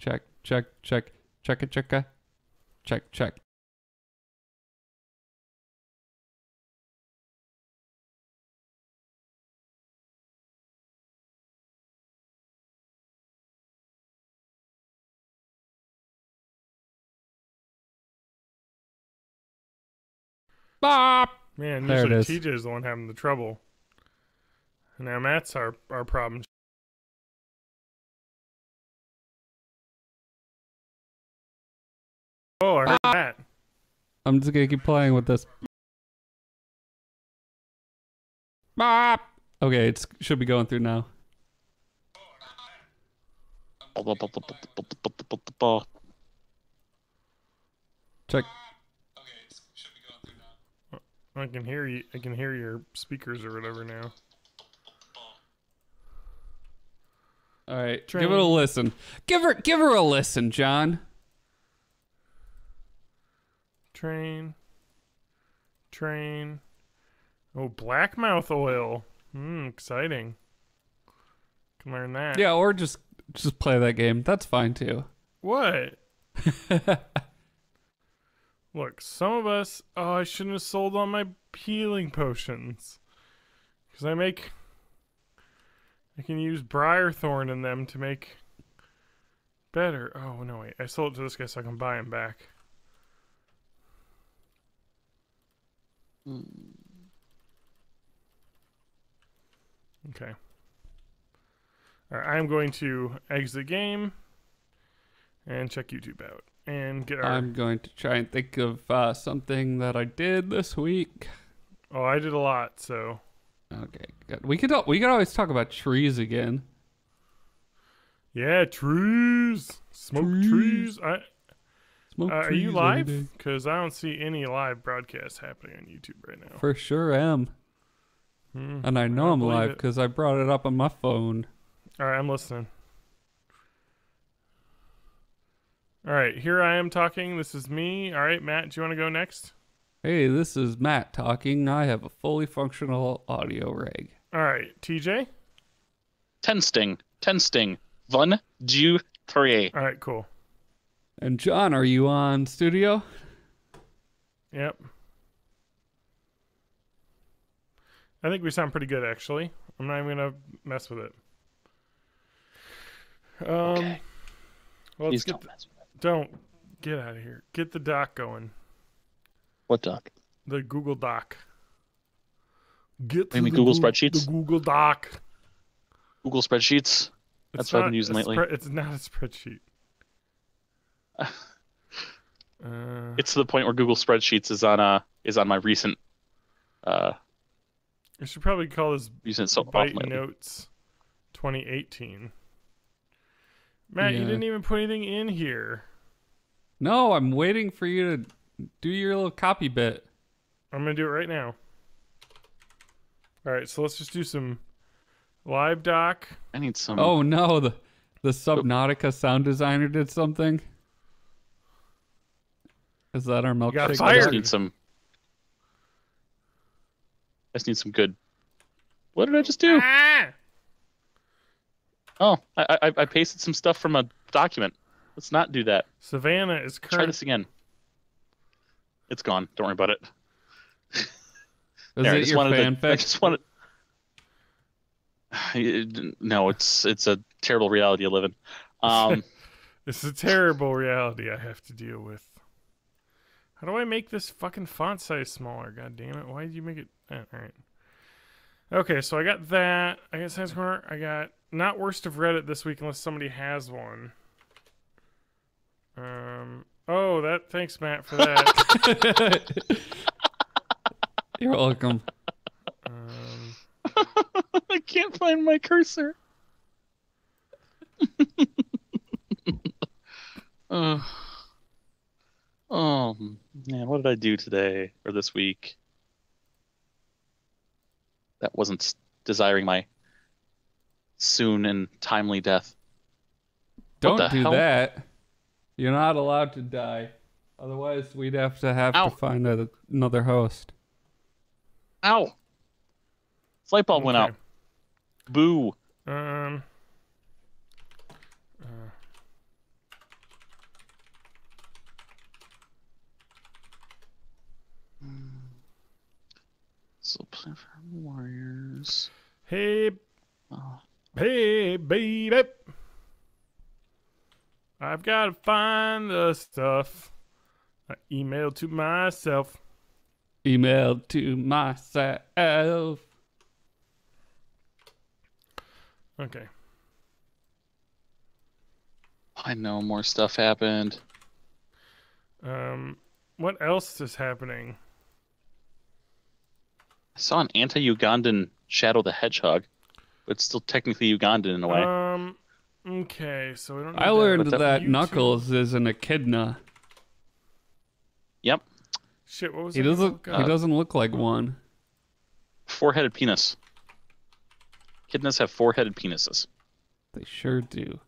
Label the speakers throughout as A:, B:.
A: check, check, check, check it, check it, check, check. Bop.
B: Man,
A: There it
B: usually
A: is.
B: TJ's the one having the trouble. And now Matt's our problem. Oh, I heard that.
A: I'm just gonna keep playing with this. Bop. Okay, it should be going through now. Check.
B: I can hear you. I can hear your speakers or whatever now.
A: All right, give it a listen. Give her a listen, John.
B: Train. Oh, blackmouth oil. Exciting. Can learn that.
A: Yeah, or just play that game. That's fine too.
B: What? Look, some of us... Oh, I shouldn't have sold all my healing potions. Because I can use Briarthorn in them to make better. Oh, no, wait. I sold it to this guy so I can buy him back. Okay. Alright, I'm going to exit the game and check YouTube out. And get our...
A: I'm going to try and think of something that I did this week.
B: Oh, I did a lot, so...
A: Okay, good. We could always talk about trees again.
B: Yeah, trees! Smoke trees! Are you live?
A: Any day.
B: Because I don't see any live broadcasts happening on YouTube right now.
A: For sure am. And I know I'm live because I brought it up on my phone.
B: Alright, I'm listening. Alright, here I am talking. This is me. Alright, Matt, do you want to go next?
A: Hey, this is Matt talking. I have a fully functional audio rig.
B: Alright, TJ?
C: Testing. 1, 2, 3.
B: Alright, cool.
A: And John, are you on studio?
B: Yep. I think we sound pretty good, actually. I'm not even going to mess with it.
C: Okay.
B: Well, let's
C: Please don't mess with it.
B: Don't. Get out of here. Get the doc going.
C: What doc?
B: The Google Doc. Get to
C: You mean
B: the
C: Google Spreadsheets?
B: The Google Doc.
C: Google Spreadsheets? That's what I've been using lately.
B: It's not a spreadsheet.
C: It's to the point where Google Spreadsheets is on my recent
B: I should probably call this Byte
C: lately.
B: Notes 2018. Matt,
A: Yeah.
B: you didn't even put anything in here.
A: No, I'm waiting for you to do your little copy bit.
B: I'm going to do it right now. Alright, so let's just do some live doc.
C: I need some.
A: Oh no, the Subnautica sound designer did something. Is that our milkshake?
B: got
C: I
B: fired.
C: just need some good. What did I just do?
B: Ah!
C: Oh, I pasted some stuff from a document. Let's not do that.
B: Savannah is
C: Try this again. It's gone. Don't worry about it.
A: Is
C: There,
A: it your fanfic?
C: I just wanted. No, it's a terrible reality I live in.
B: It's a terrible reality I have to deal with. How do I make this fucking font size smaller? God damn it. Why did you make it... Alright. Okay, so I got that. I got Science Corner. I got Not Worst of Reddit this week unless somebody has one. Oh, that... Thanks, Matt, for that.
A: You're welcome.
C: I can't find my cursor. Oh man, what did I do today or this week? That wasn't desiring my soon and timely death.
A: Don't
C: the
A: do
C: hell?
A: that. You're not allowed to die. Otherwise, we'd have
C: Ow.
A: to find another host.
C: Ow! Light bulb went
B: Okay.
C: out. Boo. So platform warriors.
B: Hey,
C: Oh.
B: hey, baby. I've got to find the stuff. I emailed to myself.
A: Email to myself.
B: Okay.
C: I know more stuff happened.
B: What else is happening?
C: I saw an anti-Ugandan Shadow the Hedgehog, but it's still technically Ugandan in a way.
B: Okay, so we don't.
A: I learned
C: But
A: that
B: YouTube-
A: Knuckles is an echidna.
C: Yep.
B: Shit, what was
A: He
B: I gonna
A: doesn't.
B: look
A: He
B: up?
A: doesn't look like one.
C: Four-headed penis. Echidnas have four-headed penises.
A: They sure do,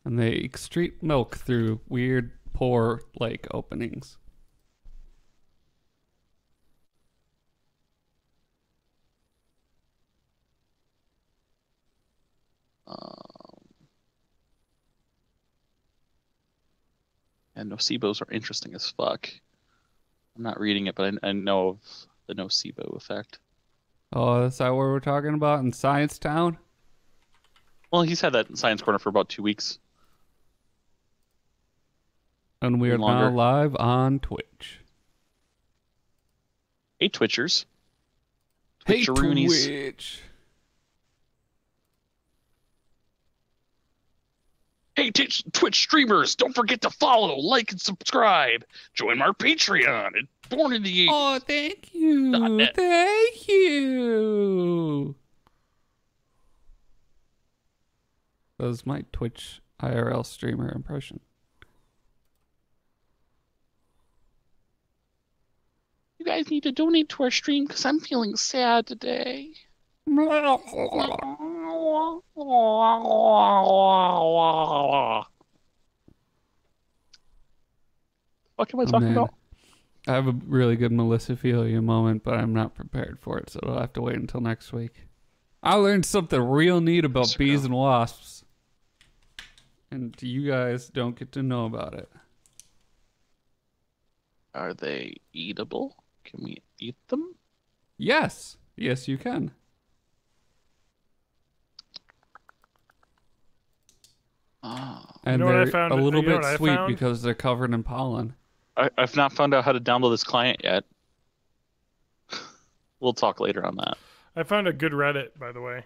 A: and they excrete milk through weird pore-like openings.
C: And nocebos are interesting as fuck. I'm not reading it, but I know of the nocebo effect.
A: Oh, is that what we're talking about in Science Town?
C: Well, he's had that in Science Corner for about 2 weeks.
A: And we are
C: Even
A: now
C: longer.
A: live on Twitch.
C: Hey, Twitchers.
A: Hey,
C: Twitcheroonies.
A: Twitch.
C: Hey, Twitch streamers, don't forget to follow, like, and subscribe. Join our Patreon at Born in the 80s.
A: Oh, thank you.
C: .net.
A: Thank you. That was my Twitch IRL streamer impression.
C: You guys need to donate to our stream because I'm feeling sad today. What am I talking about?
A: I have a really good Melissophilia moment, but I'm not prepared for it, so I'll have to wait until next week. I learned something real neat about bees and wasps. And you guys don't get to know about it.
C: Are they eatable? Can we eat them?
A: Yes. Yes, you can.
C: Oh.
A: And
B: You know what I
A: they're
B: found-
A: a little
B: you know
A: bit
B: what I
A: sweet
B: found?
A: because they're covered in pollen.
C: I've not found out how to download this client yet. We'll talk later on that.
B: I found a good Reddit, by the way.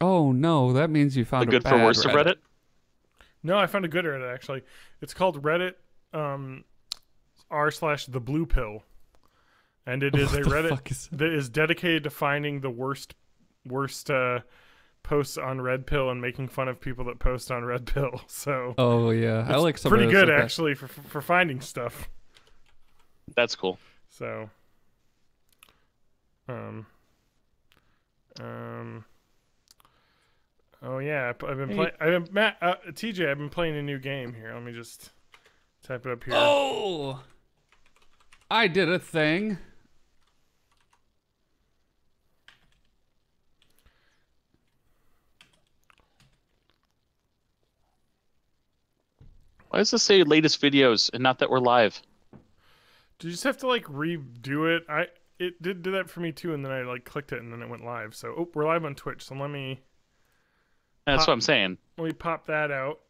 A: Oh, no. That means you
C: The
A: found a
C: good
A: bad
C: for worse of Reddit?
B: No, I found a good Reddit actually. It's called Reddit r/the blue pill, and it is a
A: What the
B: Reddit
A: fuck is that?
B: that is dedicated to finding the worst posts on Red Pill and making fun of people that post on Red Pill. So
A: Oh, yeah. I
B: it's
A: like some
B: pretty
A: of those
B: good
A: like that.
B: actually for finding stuff.
C: That's cool.
B: So oh yeah, I've been playing. TJ, I've been playing a new game here. Let me just type it up here.
A: Oh! I did a thing.
C: Why does this say latest videos and not that we're live?
B: Do you just have to like redo it? It did do that for me too, and then I like clicked it and then it went live. So we're live on Twitch. So let me
C: That's what I'm saying.
B: pop that out.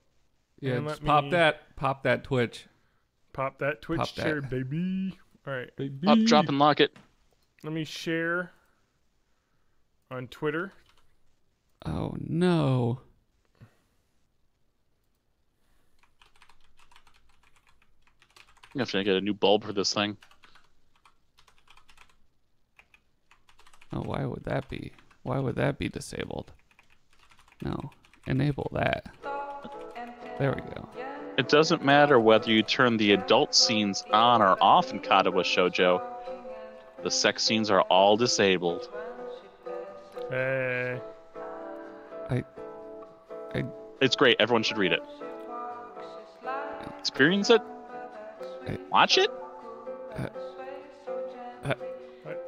A: Yeah,
B: And
A: just
B: let me-
A: pop that Twitch.
B: Pop that Twitch
A: Pop that.
B: share, baby. All right,
C: Up, drop, and lock it.
B: let me share on Twitter.
A: Oh, no.
C: You have to get a new bulb for this thing.
A: Oh, why would that be? Why would that be disabled? No. Enable that. There we go.
C: It doesn't matter whether you turn the adult scenes on or off in Katawa Shoujo. The sex scenes are all disabled.
B: Hey,
C: It's great. Everyone should read it. Experience it. Watch it.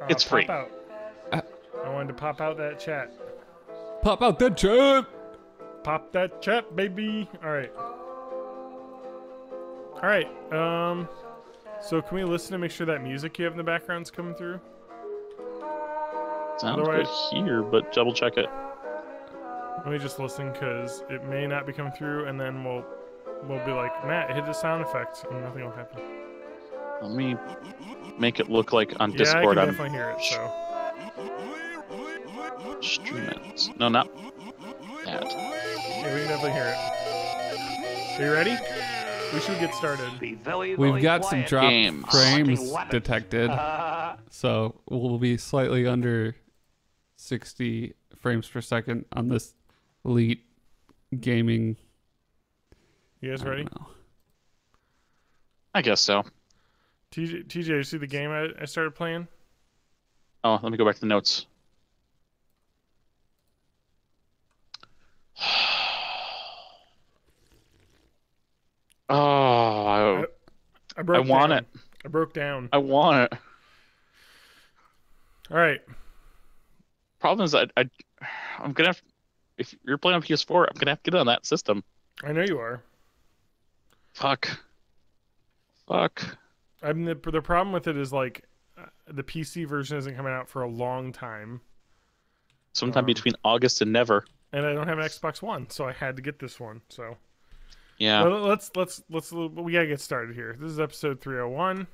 C: It's free.
B: Pop out. I wanted to pop out that chat.
A: Pop out that chat!
B: Pop that chat, baby. All right. All right. So can we listen to make sure that music you have in the background's coming through?
C: Sounds
B: Otherwise-
C: good here, but double check it.
B: Let me just listen because it may not be coming through, and then we'll be like, Matt, hit the sound effect, and nothing will happen.
C: Let me make it look like on
B: Yeah,
C: Discord
B: I
C: I'm
B: can definitely hear it. So
C: streaming. No, not that.
B: yeah, we can definitely hear it. Are you ready? We should get started.
A: We've got some drop
C: Games.
A: frames detected, so we'll be slightly under 60 frames per second on this elite gaming.
B: You guys
A: I don't
B: ready?
A: know.
C: I guess so.
B: TJ, you see the game I started playing?
C: Oh, let me go back to the notes. Oh,
B: I broke
C: I want
B: down.
C: it.
B: I broke down.
C: I want it.
B: All right.
C: Problem is, I'm gonna have. If you're playing on PS4, I'm gonna have to get on that system.
B: I know you are.
C: Fuck.
B: I mean, the problem with it is like the PC version isn't coming out for a long time,
C: Sometime between August and never.
B: and I don't have an Xbox One, so I had to get this one. So
C: Yeah.
B: well, let's we gotta get started here. This is episode 301.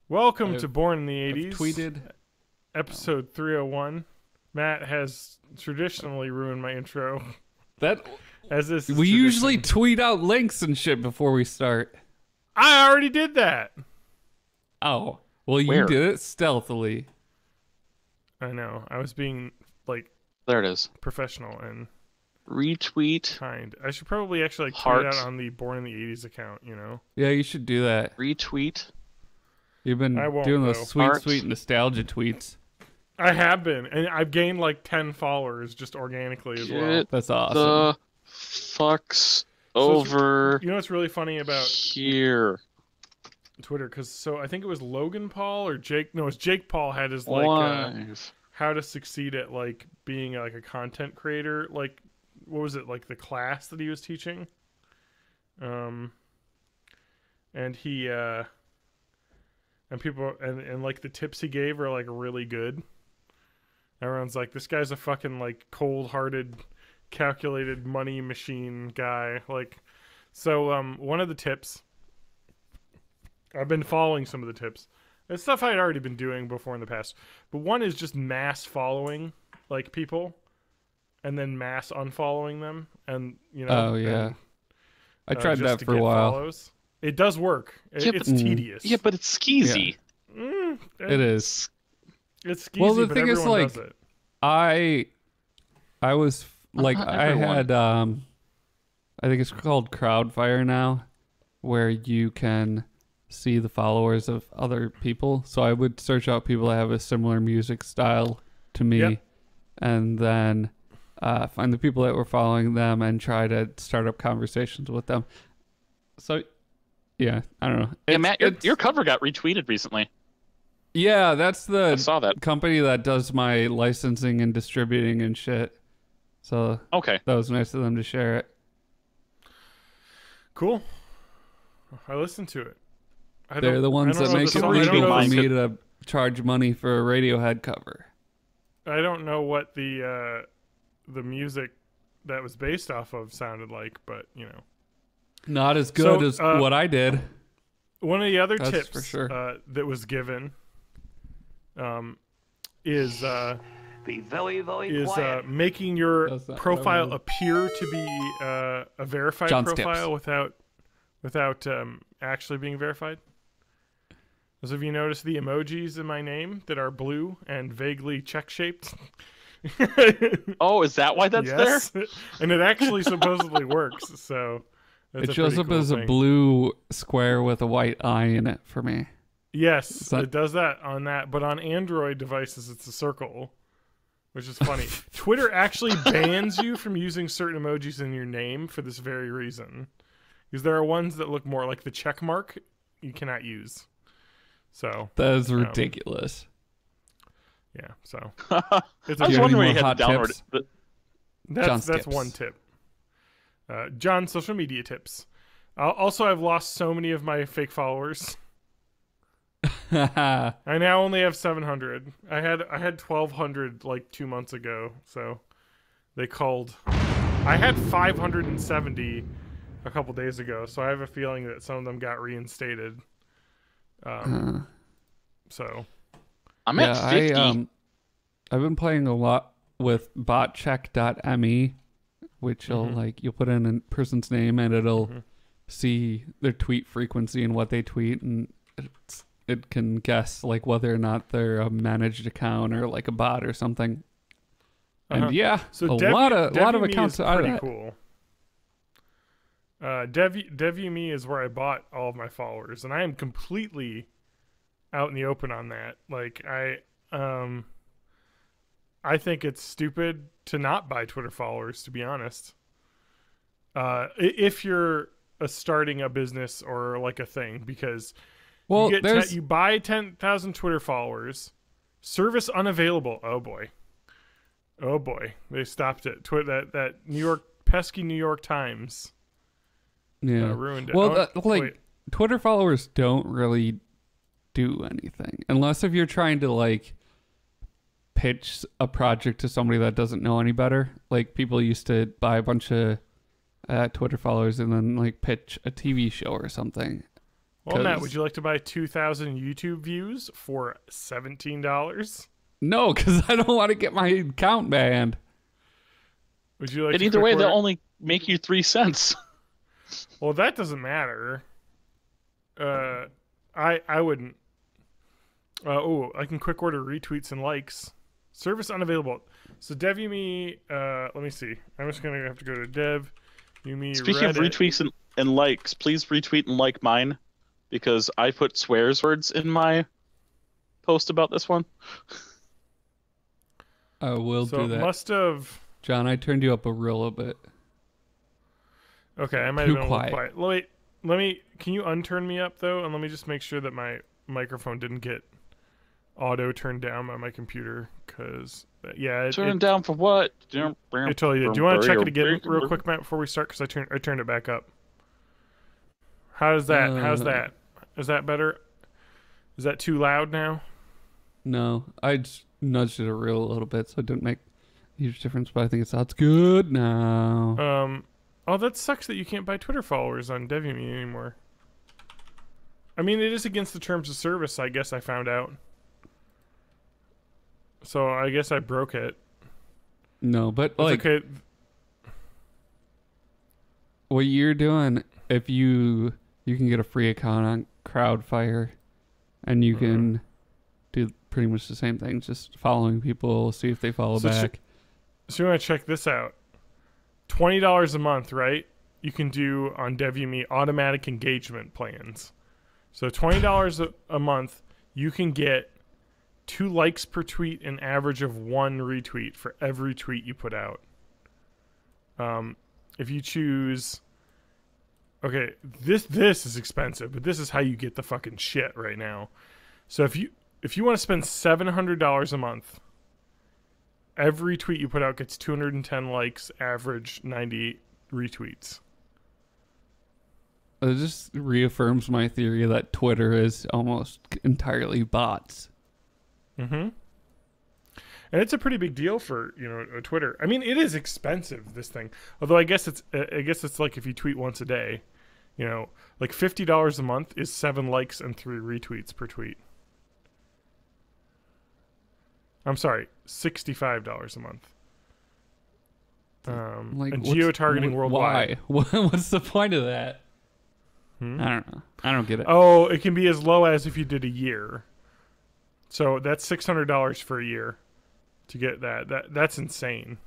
B: Welcome to Born in the
A: I've
B: 80s.
A: tweeted.
B: Episode 301. Matt has traditionally ruined my intro.
A: That
B: As this is
A: we usually
B: tradition.
A: tweet out links and shit before we start.
B: I already did that.
A: Oh, well, you
C: Where?
A: did it stealthily.
B: I know. I was being like
C: There it is.
B: professional and
C: Retweet.
B: kind. I should probably actually like, tweet
C: Heart.
B: out on the Born in the 80s account, you know?
A: Yeah, you should do that.
C: Retweet.
A: You've been
B: I won't,
A: doing
B: though.
A: those sweet,
C: Art.
A: sweet nostalgia tweets.
B: I have been, and I've gained like 10 followers just organically as well.
C: Get
A: That's awesome.
C: the fucks
B: So
C: over
B: You know what's really funny about
C: here.
B: Twitter? Because I think it was Logan Paul or Jake. No, it was Jake Paul had his like
C: Live.
B: how to succeed at like being like a content creator. Like what was it, like the class that he was teaching? And he and people and like the tips he gave are like really good. Everyone's like, this guy's a fucking like cold-hearted, calculated money machine guy. Like, so one of the tips, I've been following some of the tips. It's stuff I had already been doing before in the past. But one is just mass following like people, and then mass unfollowing them, and you know.
A: Oh, yeah.
B: and,
A: I tried
B: just
A: that
B: to
A: for a
B: get
A: while.
B: follows. It does work.
C: Yeah,
B: It's
C: but-
B: tedious.
C: Yeah, but it's skeezy.
A: It is.
B: It's skeezy,
A: Well, the
B: but
A: thing is,
B: everyone
A: like,
B: does it.
A: I was like,
C: Not
A: I
C: everyone.
A: had I think it's called Crowdfire now, where you can see the followers of other people. So I would search out people that have a similar music style to me,
B: Yep.
A: and then find the people that were following them and try to start up conversations with them. So, yeah, I don't know.
C: Yeah,
A: It's-
C: Matt,
A: it's-
C: your cover got retweeted recently.
A: yeah, that's
C: I
A: the
C: saw that.
A: company that does my licensing and distributing and shit. So
C: Okay.
A: that was nice of them to share it.
B: Cool. I listened to it.
A: They're the ones that make it
C: song. I
A: legal
C: don't know
A: for
C: the-
A: me to charge money for a Radiohead cover.
B: I don't know what the music that was based off of sounded like, but you know.
A: Not as good
B: So,
A: as what I did.
B: One of the other
A: That's
B: tips
A: for sure.
B: that was given is
D: Be very, very quiet.
B: making your
A: That's not
B: profile
A: relevant.
B: appear to be a verified
A: John's
B: profile without actually being verified. Those of you notice the emojis in my name that are blue and vaguely check-shaped?
C: Oh, is that why that's
B: yes.
C: there?
B: And it actually supposedly works, so that's
A: It
B: a
A: shows
B: pretty
A: up
B: cool
A: as a
B: thing.
A: blue square with a white eye in it for me.
B: Yes,
A: that-
B: it does that on that, but on Android devices it's a circle, which is funny. Twitter actually bans you from using certain emojis in your name for this very reason. Because there are ones that look more like the check mark you cannot use. So,
A: That is ridiculous.
B: yeah, so
C: I
B: it's
C: was
A: Do you have any
C: wondering you
A: more
C: had to
A: hot
C: download
A: tips?
C: it.
A: John's
B: that's
A: tips.
B: one tip. John, social media tips. Also, I've lost so many of my fake followers. I now only have 700. I had 1,200 like 2 months ago. So they called. I had 570 a couple days ago. So I have a feeling that some of them got reinstated. So
C: I'm at 50.
A: I've been playing a lot with botcheck.me, which will like you'll put in a person's name and it'll see their tweet frequency and what they tweet, and it can guess like whether or not they're a managed account or like a bot or something. And yeah, so a lot of accounts are pretty
B: cool. Dev.me is where I bought all of my followers, and I am completely out in the open on that. Like I think it's stupid to not buy Twitter followers, to be honest. If you're starting a business or like a thing, because you buy 10,000 Twitter followers, service unavailable. Oh boy, they stopped it. That pesky New York Times.
A: Yeah,
B: ruined it.
A: Well, Twitter followers don't really do anything unless if you're trying to like pitch a project to somebody that doesn't know any better. Like people used to buy a bunch of Twitter followers and then like pitch a TV show or something.
B: Well, Matt, would you like to buy 2,000 YouTube views for $17?
A: No, because I don't want to get my account banned.
B: Would you like?
C: And either way, they'll only make you 3 cents.
B: Well, that doesn't matter. I wouldn't. I can quick order retweets and likes. Service unavailable. So Dev.me, let me see. I'm just gonna have to go to Dev.me.
C: Speaking of retweets and likes, please retweet and like mine, because I put swears words in my post about this one.
A: I will do that.
B: Must have.
A: John, I turned you up a real bit.
B: Okay, I might have been a little quiet. Wait, can you unturn me up though, and let me just make sure that my microphone didn't get auto turned down by my computer, because
C: turn down for what?
B: It totally did. Do you want to check it again real quick, Matt, before we start? Because I turned it back up. How's that? How's that? Is that better? Is that too loud now?
A: No, I just nudged it a little bit, so it didn't make a huge difference. But I think it sounds good now.
B: Oh, that sucks that you can't buy Twitter followers on Dev.me anymore. I mean, it is against the terms of service, I guess I found out. So I guess I broke it.
A: No, but
B: that's
A: like,
B: okay.
A: What you're doing, if you can get a free account on Crowdfire, and you can do pretty much the same thing, just following people, see if they follow back.
B: So you want to check this out. $20 a month, right? You can do on Dev.me automatic engagement plans. So $20 a month, you can get 2 likes per tweet, an average of 1 retweet for every tweet you put out. If you choose, okay, this is expensive, but this is how you get the fucking shit right now. So if you want to spend $700 a month, every tweet you put out gets 210 likes, average 90 retweets.
A: It just reaffirms my theory that Twitter is almost entirely bots.
B: Mm-hmm. And it's a pretty big deal for, Twitter. I mean, it is expensive, this thing. Although I guess it's like if you tweet once a day, like $50 a month is 7 likes and 3 retweets per tweet. I'm sorry, $65 a month. And geo-targeting worldwide.
A: Why? What's the point of that? I don't know. I don't get it.
B: Oh, it can be as low as if you did a year. So that's $600 for a year to get that. That's insane.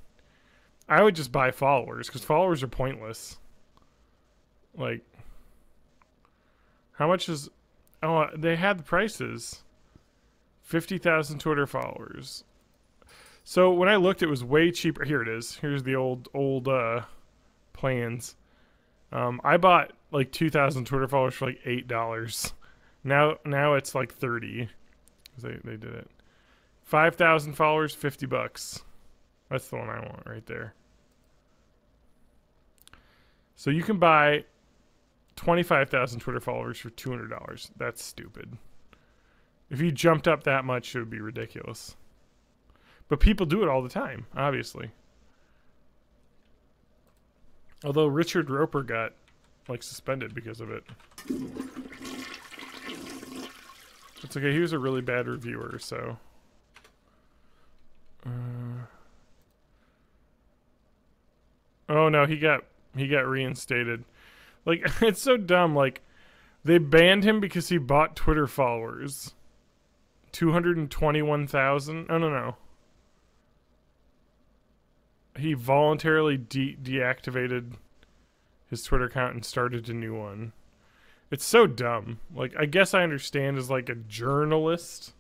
B: I would just buy followers, because followers are pointless. Like, how much is... Oh, they had the prices. 50,000 Twitter followers. So when I looked, it was way cheaper. Here it is. Here's the old plans. I bought like 2,000 Twitter followers for like $8. Now it's like 30. They did it. 5,000 followers, $50. That's the one I want right there. So you can buy 25,000 Twitter followers for $200. That's stupid. If you jumped up that much, it would be ridiculous. But people do it all the time, obviously. Although Richard Roper got, like, suspended because of it. It's okay, he was a really bad reviewer, so... Oh no, he got reinstated. Like, it's so dumb, like, they banned him because he bought Twitter followers. 221,000? Oh, no. He voluntarily deactivated his Twitter account and started a new one. It's so dumb. Like, I guess I understand as, like, a journalist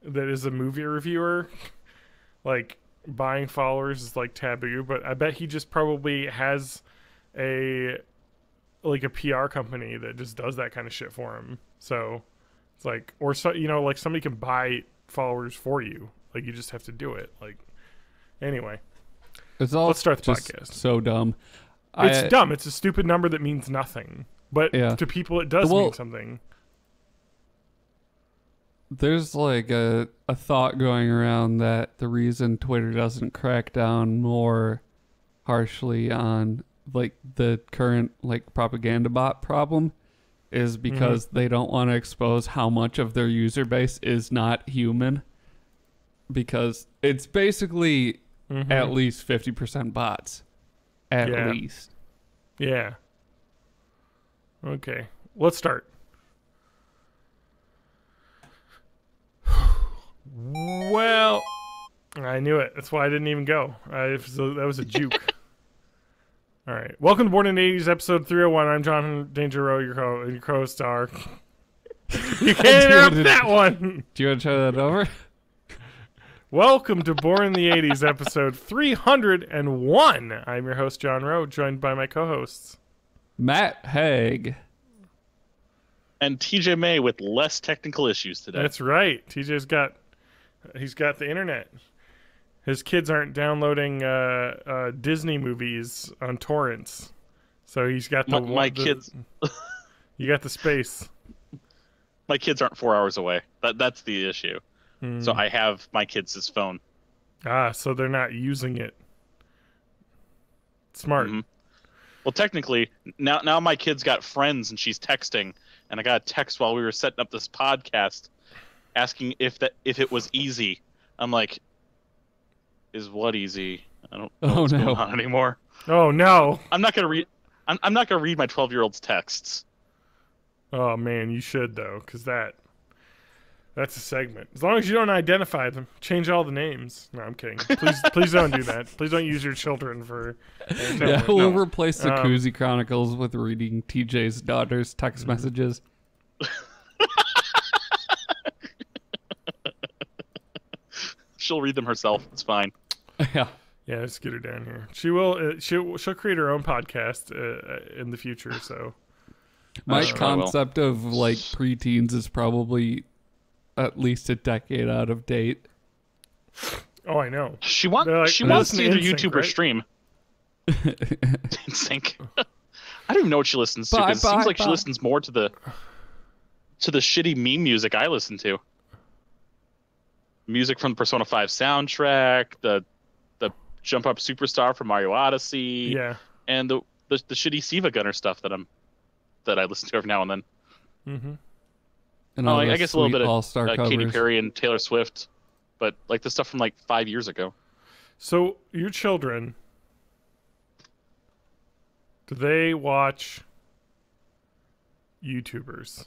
B: that is a movie reviewer. Like, buying followers is, like, taboo, but I bet he just probably has a PR company that just does that kind of shit for him. So it's like, or so, you know, like somebody can buy followers for you. Like you just have to do it. Like, anyway,
A: it's all
B: let's start the
A: just
B: podcast.
A: So dumb.
B: It's dumb. It's a stupid number that means nothing, but to people it does mean something.
A: There's like a thought going around that the reason Twitter doesn't crack down more harshly on like the current like propaganda bot problem is because they don't want to expose how much of their user base is not human, because it's basically at least 50% bots at least.
B: Yeah. Okay, let's start. Well, I knew it. That's why I didn't even go. That was a juke. All right. Welcome to Born in the 80s, episode 301. I'm John Danger Rowe, your co-star. You can't interrupt that one.
A: Do you want to try that over?
B: Welcome to Born in the 80s, episode 301. I'm your host, John Rowe, joined by my co-hosts.
A: Matt Haig.
C: And TJ May with less technical issues today.
B: That's right. TJ's got the internet. His kids aren't downloading Disney movies on torrents, so he's got
C: my kids.
B: You got the space.
C: My kids aren't 4 hours away. That's the issue. So I have my kids' phone.
B: So they're not using it. Smart.
C: Well, technically, now my kid's got friends and she's texting, and I got a text while we were setting up this podcast, asking if it was easy. I'm like, is what easy? I don't know what's going on anymore.
B: Oh no!
C: I'm not gonna read my 12-year-old's texts.
B: Oh man, you should though, because that's a segment. As long as you don't identify them, change all the names. No, I'm kidding. Please don't do that. Please don't use your children for.
A: We'll replace the Koozie Chronicles with reading TJ's daughter's text messages.
C: She'll read them herself. It's fine.
A: Yeah.
B: Yeah, let's get her down here. She will. She'll create her own podcast in the future. So,
A: my concept of like preteens is probably at least a decade out of date.
B: Oh, I know.
C: She wants to either YouTube or stream. NSYNC. I don't even know what she listens to, because it seems like she listens more to the shitty meme music I listen to. Music from the Persona 5 soundtrack, the Jump Up Superstar from Mario Odyssey, and the shitty Siva Gunner stuff that I listen to every now and then.
A: And
C: I guess a little bit of
A: All-Star
C: Katy Perry and Taylor Swift, but like the stuff from like 5 years ago.
B: So your children, do they watch YouTubers?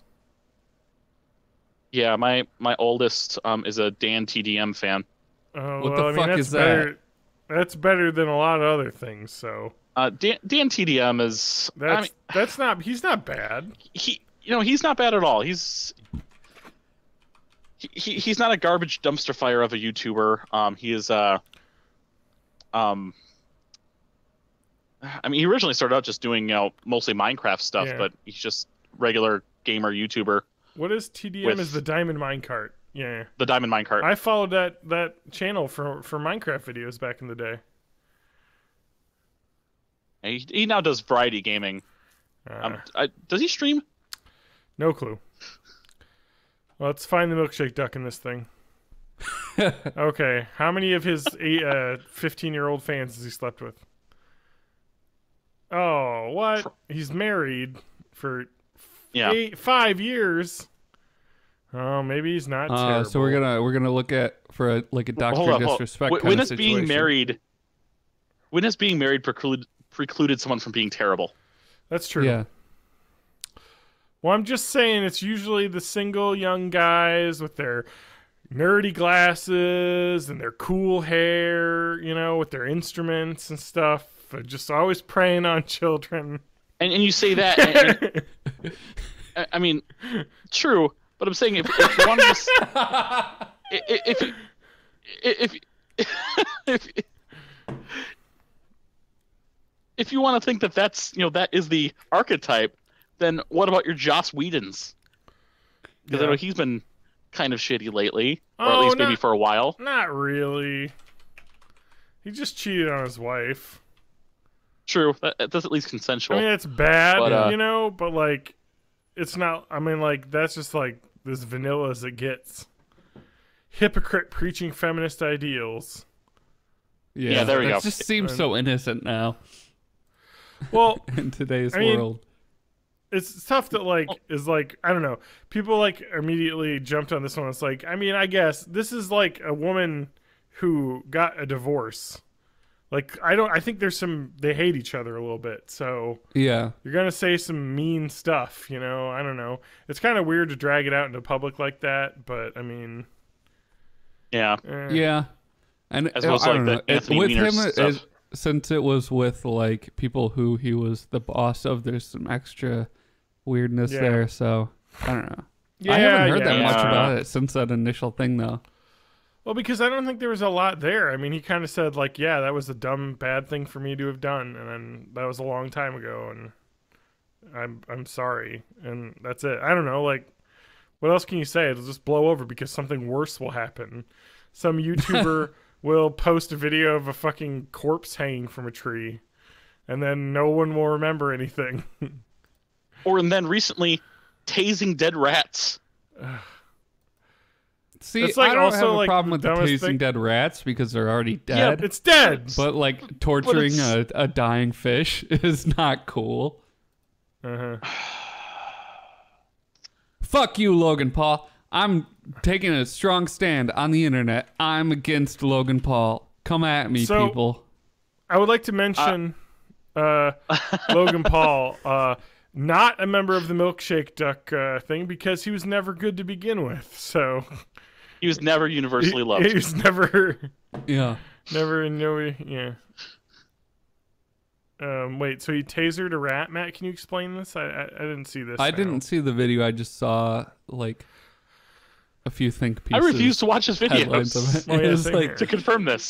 C: Yeah, my oldest is a Dan TDM fan.
A: What the fuck is that?
B: That's better than a lot of other things. So
C: Dan TDM is
B: that's not, he's not bad.
C: He's not bad at all. He's not a garbage dumpster fire of a YouTuber. He is he originally started out just doing mostly Minecraft stuff, but he's just regular gamer YouTuber.
B: What is TDM? Is the Diamond Minecart? Yeah,
C: the Diamond Minecart.
B: I followed that channel for Minecraft videos back in the day.
C: He now does variety gaming. Does he stream?
B: No clue. Let's find the milkshake duck in this thing. Okay, how many of his 15-year-old fans has he slept with? Oh, what? He's married for 5 years. Oh, maybe he's not terrible.
A: So we're gonna look at for a doctor disrespect kind
C: when
A: of
C: has
A: situation.
C: When has being married precluded someone from being terrible?
B: That's true.
A: Yeah.
B: Well, I'm just saying it's usually the single young guys with their nerdy glasses and their cool hair, you know, with their instruments and stuff, just always preying on children. And
C: you say that. I mean, true, but I'm saying if you want to if you want to think that that's that is the archetype, then what about your Joss Whedons? Because I know he's been kind of shitty lately, or at least maybe for a while.
B: Not really. He just cheated on his wife.
C: True, that's at least consensual.
B: I mean, it's bad, but like, it's not. I mean, like, that's just like as vanilla as it gets. Hypocrite preaching feminist ideals.
C: Yeah, there we go.
A: It just seems so innocent now.
B: Well,
A: in today's world.
B: It's tough that is I don't know. People immediately jumped on this one. It's like, I mean, I guess this is like a woman who got a divorce. Like, I think they hate each other a little bit. So
A: yeah,
B: you're going to say some mean stuff, I don't know. It's kind of weird to drag it out into public like that, but I mean,
C: yeah.
A: Yeah. And
C: as well as the Anthony
A: with
C: Weiner
A: him,
C: stuff.
A: Since it was with people who he was the boss of, there's some extra weirdness there. So I don't know. I haven't heard that much about it since that initial thing, though.
B: Well, because I don't think there was a lot there. I mean, he kind of said that was a dumb, bad thing for me to have done, and then that was a long time ago, and I'm sorry, and that's it. I don't know. What else can you say? It'll just blow over because something worse will happen. Some YouTuber will post a video of a fucking corpse hanging from a tree, and then no one will remember anything.
C: And then recently, tasing dead rats.
A: See, I don't have a problem with the tasing dead rats because they're already dead.
B: Yeah, it's dead.
A: But torturing a dying fish is not cool. Fuck you, Logan Paul. I'm taking a strong stand on the internet. I'm against Logan Paul. Come at me, people.
B: I would like to mention Logan Paul, not a member of the milkshake duck thing because he was never good to begin with. So
C: he was never universally loved.
B: He was never.
A: Yeah.
B: Never in no way. Yeah. Wait. So he tasered a rat. Matt, can you explain this? I didn't see this.
A: I didn't see the video. I just saw a few think pieces.
C: I refuse to watch his videos to confirm this.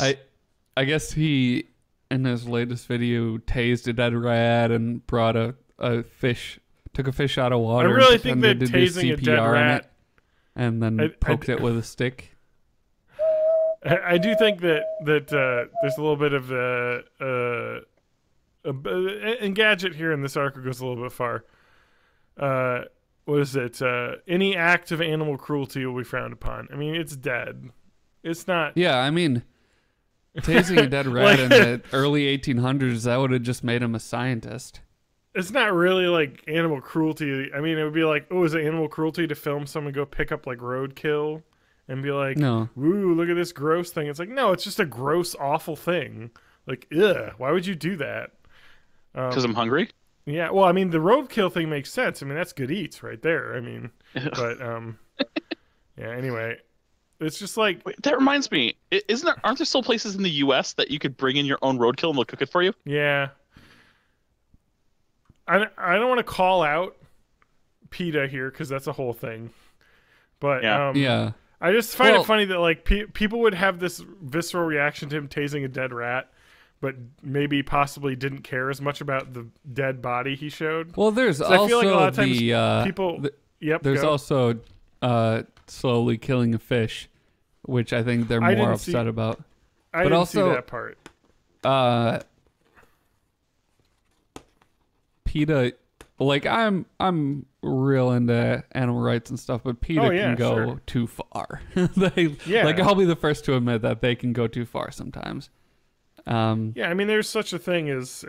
A: I guess he, in his latest video, tased a dead rat and brought a fish, took a fish out of water.
B: I really think that tasing a dead rat,
A: and then poked it with a stick.
B: I do think that there's a little bit of Engadget here in this article goes a little bit far. What is it? Any act of animal cruelty will be frowned upon. I mean, it's dead. It's not.
A: Yeah, I mean, tasing a dead rat in the early 1800s, that would have just made him a scientist.
B: It's not really animal cruelty. I mean, it would be is it animal cruelty to film someone go pick up roadkill and be like,
A: no,
B: woo, look at this gross thing. It's no, it's just a gross, awful thing. Ugh, why would you do that?
C: Because I'm hungry?
B: Yeah, well, I mean, the roadkill thing makes sense. I mean, that's good eats right there. I mean, but yeah. Anyway, it's just
C: Wait, that reminds me. Aren't there still places in the U.S. that you could bring in your own roadkill and they'll cook it for you?
B: Yeah. I don't want to call out PETA here because that's a whole thing, but
A: yeah.
B: I just find it funny that people would have this visceral reaction to him tasing a dead rat, but maybe possibly didn't care as much about the dead body he showed.
A: Well, there's also
B: I feel like a lot of times
A: people. There's also slowly killing a fish, which I think they're more upset about.
B: I didn't see that part.
A: PETA like I'm real into animal rights and stuff, but PETA can go too far. Like I'll be the first to admit that they can go too far sometimes.
B: Yeah, I mean, there's such a thing as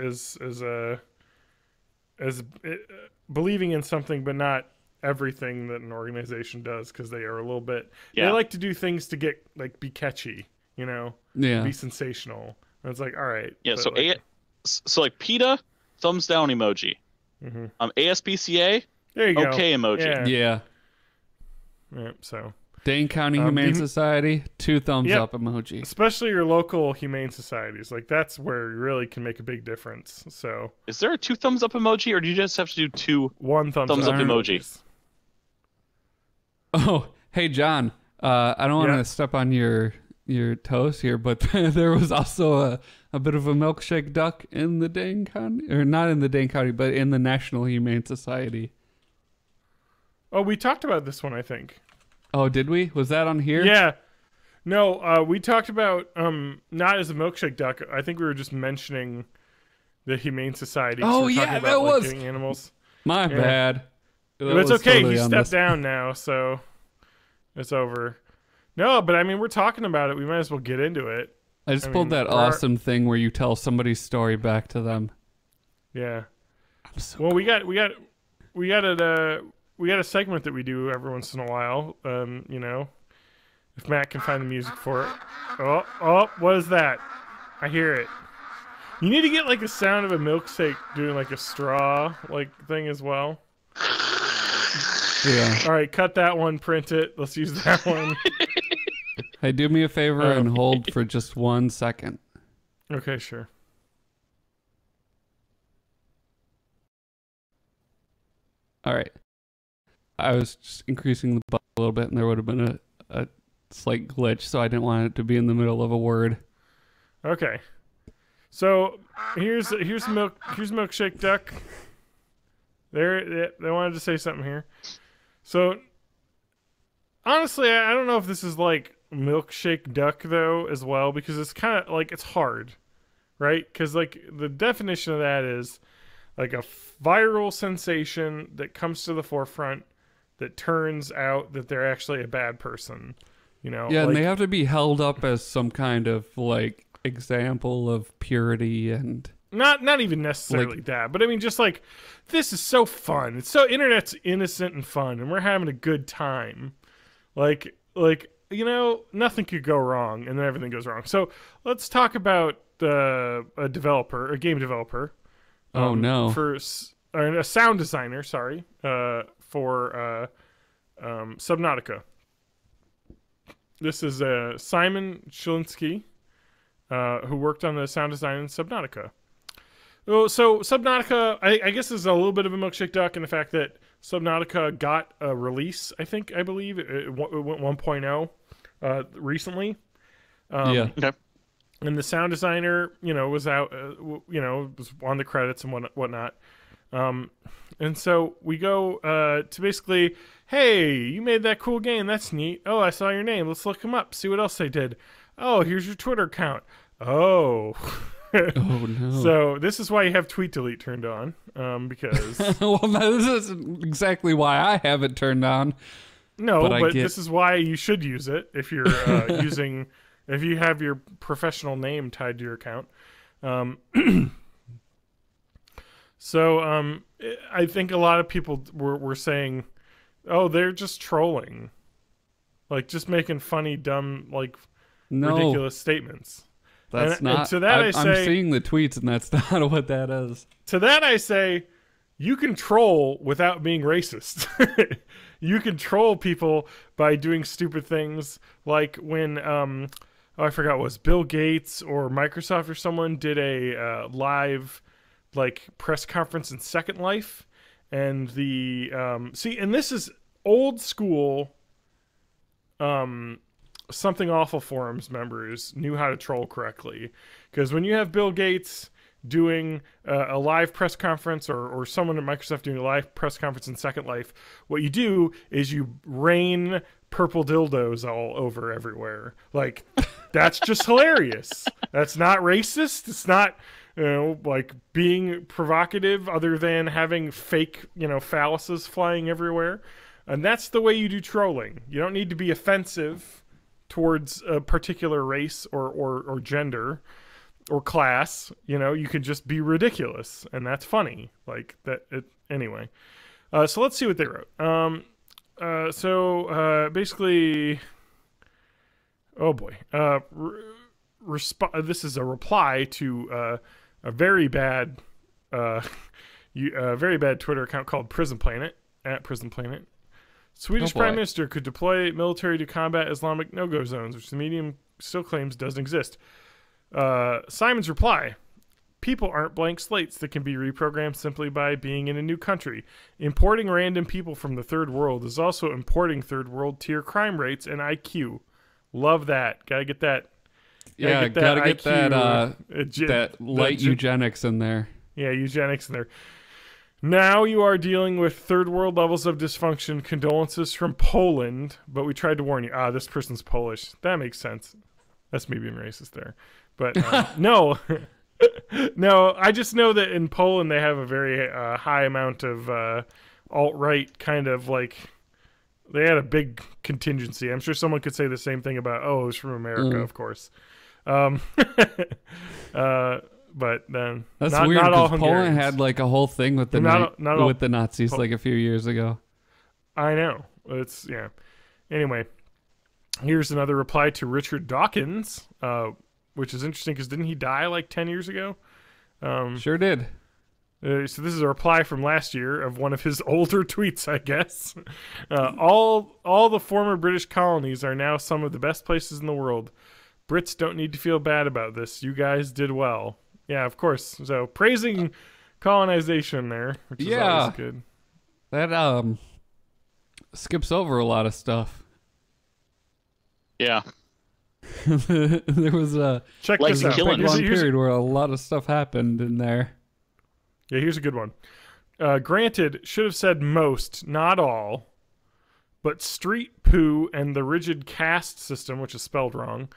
B: believing in something, but not everything that an organization does, because they are a little bit. They like to do things to get be catchy, be sensational. And it's like, all right.
C: Yeah. So so like PETA, thumbs down emoji.
B: Mm-hmm.
C: ASPCA,
B: there you go.
C: Okay emoji.
A: Yeah.
B: So
A: Dane County Humane Society, 2 thumbs up emoji.
B: Especially your local humane societies, that's where you really can make a big difference. So
C: is there a 2 thumbs up emoji, or do you just have to do 2
B: 1 thumbs
C: up emoji?
A: Oh, hey John, I don't want to step on your toes here, but there was also a bit of a milkshake duck in the Dane County, or not in the Dane County, but in the National Humane Society.
B: Oh, we talked about this one, I think.
A: Oh, did we? Was that on here?
B: Yeah. No, we talked about not as a milkshake duck. I think we were just mentioning the Humane Society.
A: Oh, yeah, that was
B: animals.
A: My bad.
B: But it's okay. Totally, you stepped down now, so it's over. No, but I mean, we're talking about it. We might as well get into it.
A: I just pulled that awesome thing where you tell somebody's story back to them.
B: Yeah.
A: Well,
B: we got a segment that we do every once in a while. If Matt can find the music for it. Oh, what is that? I hear it. You need to get a sound of a milkshake doing a straw thing as well.
A: Yeah.
B: All right, cut that one, print it. Let's use that one.
A: Hey, do me a favor and hold for just 1 second.
B: Okay, sure.
A: All right. I was just increasing the button a little bit, and there would have been a slight glitch, so I didn't want it to be in the middle of a word.
B: Okay. So here's milkshake duck. They wanted to say something here. So honestly, I don't know if this is milkshake duck though as well, because it's kind of it's hard, right? Because the definition of that is a viral sensation that comes to the forefront that turns out that they're actually a bad person,
A: Yeah, and they have to be held up as some kind of example of purity and
B: not even necessarily that, but I mean just this is so fun. It's so internet's innocent and fun, and we're having a good time. Nothing could go wrong, and then everything goes wrong. So let's talk about a game developer.
A: Oh no!
B: For a sound designer, sorry, for Subnautica. This is Simon Shilinsky, who worked on the sound design in Subnautica. So Subnautica, I guess, is a little bit of a milkshake duck in the fact that Subnautica got a release, I believe, it went 1.0 recently.
A: Yeah.
B: Okay. And the sound designer, was out, was on the credits and whatnot. And so we go to basically, hey, you made that cool game. That's neat. Oh, I saw your name. Let's look them up. See what else they did. Oh, here's your Twitter account. Oh.
A: Oh no!
B: So this is why you have tweet delete turned on, because
A: well, this isn't exactly why I have it turned on.
B: No, but this is why you should use it if you're if you have your professional name tied to your account. So I think a lot of people were saying, "Oh, they're just trolling, just making funny, dumb, ridiculous statements."
A: That's not.
B: And to that I say,
A: I'm seeing the tweets, and that's not what that is.
B: To that I say, you can troll without being racist. You can troll people by doing stupid things, like when I forgot, was Bill Gates or Microsoft or someone did a live press conference in Second Life, and the and this is old school. Something Awful forums members knew how to troll correctly, because when you have Bill Gates doing a live press conference, or someone at Microsoft doing a live press conference in Second Life, what you do is you rain purple dildos all over everywhere. That's just hilarious. That's not racist. It's not like being provocative other than having fake, phalluses flying everywhere. And that's the way you do trolling. You don't need to be offensive towards a particular race or gender or class. You can just be ridiculous, and that's funny. Like that. Anyway. So let's see what they wrote. Basically, oh boy. This is a reply to a very bad Twitter account called Prison Planet, @PrisonPlanet. Swedish Prime Minister could deploy military to combat Islamic no-go zones, which the medium still claims doesn't exist. Simon's reply: people aren't blank slates that can be reprogrammed simply by being in a new country. Importing random people from the third world is also importing third world tier crime rates and IQ. Love that. Gotta get that.
A: Gotta get that light eugenics in there.
B: Yeah, eugenics in there. Now you are dealing with third world levels of dysfunction. Condolences from Poland, but we tried to warn you. This person's Polish. That makes sense. That's me being racist there. But no. No, I just know that in Poland they have a very high amount of alt-right kind of like... They had a big contingency. I'm sure someone could say the same thing about, it was from America, of course. But then
A: that's
B: not,
A: weird.
B: Not all
A: Poland had like a whole thing with the with the Nazis like a few years ago.
B: I know. It's Anyway, here's another reply to Richard Dawkins, which is interesting because didn't he die like 10 years ago?
A: Sure did.
B: So this is a reply from last year of one of his older tweets, I guess. All the former British colonies are now some of the best places in the world. Brits don't need to feel bad about this. You guys did well. Yeah, of course. So praising colonization there, which is always good.
A: That skips over a lot of stuff.
C: Yeah.
A: There was a
C: long
A: period where a lot of stuff happened in there.
B: Yeah, here's a good one. Granted, should have said most, not all, but street poo and the rigid caste system, which is spelled wrong,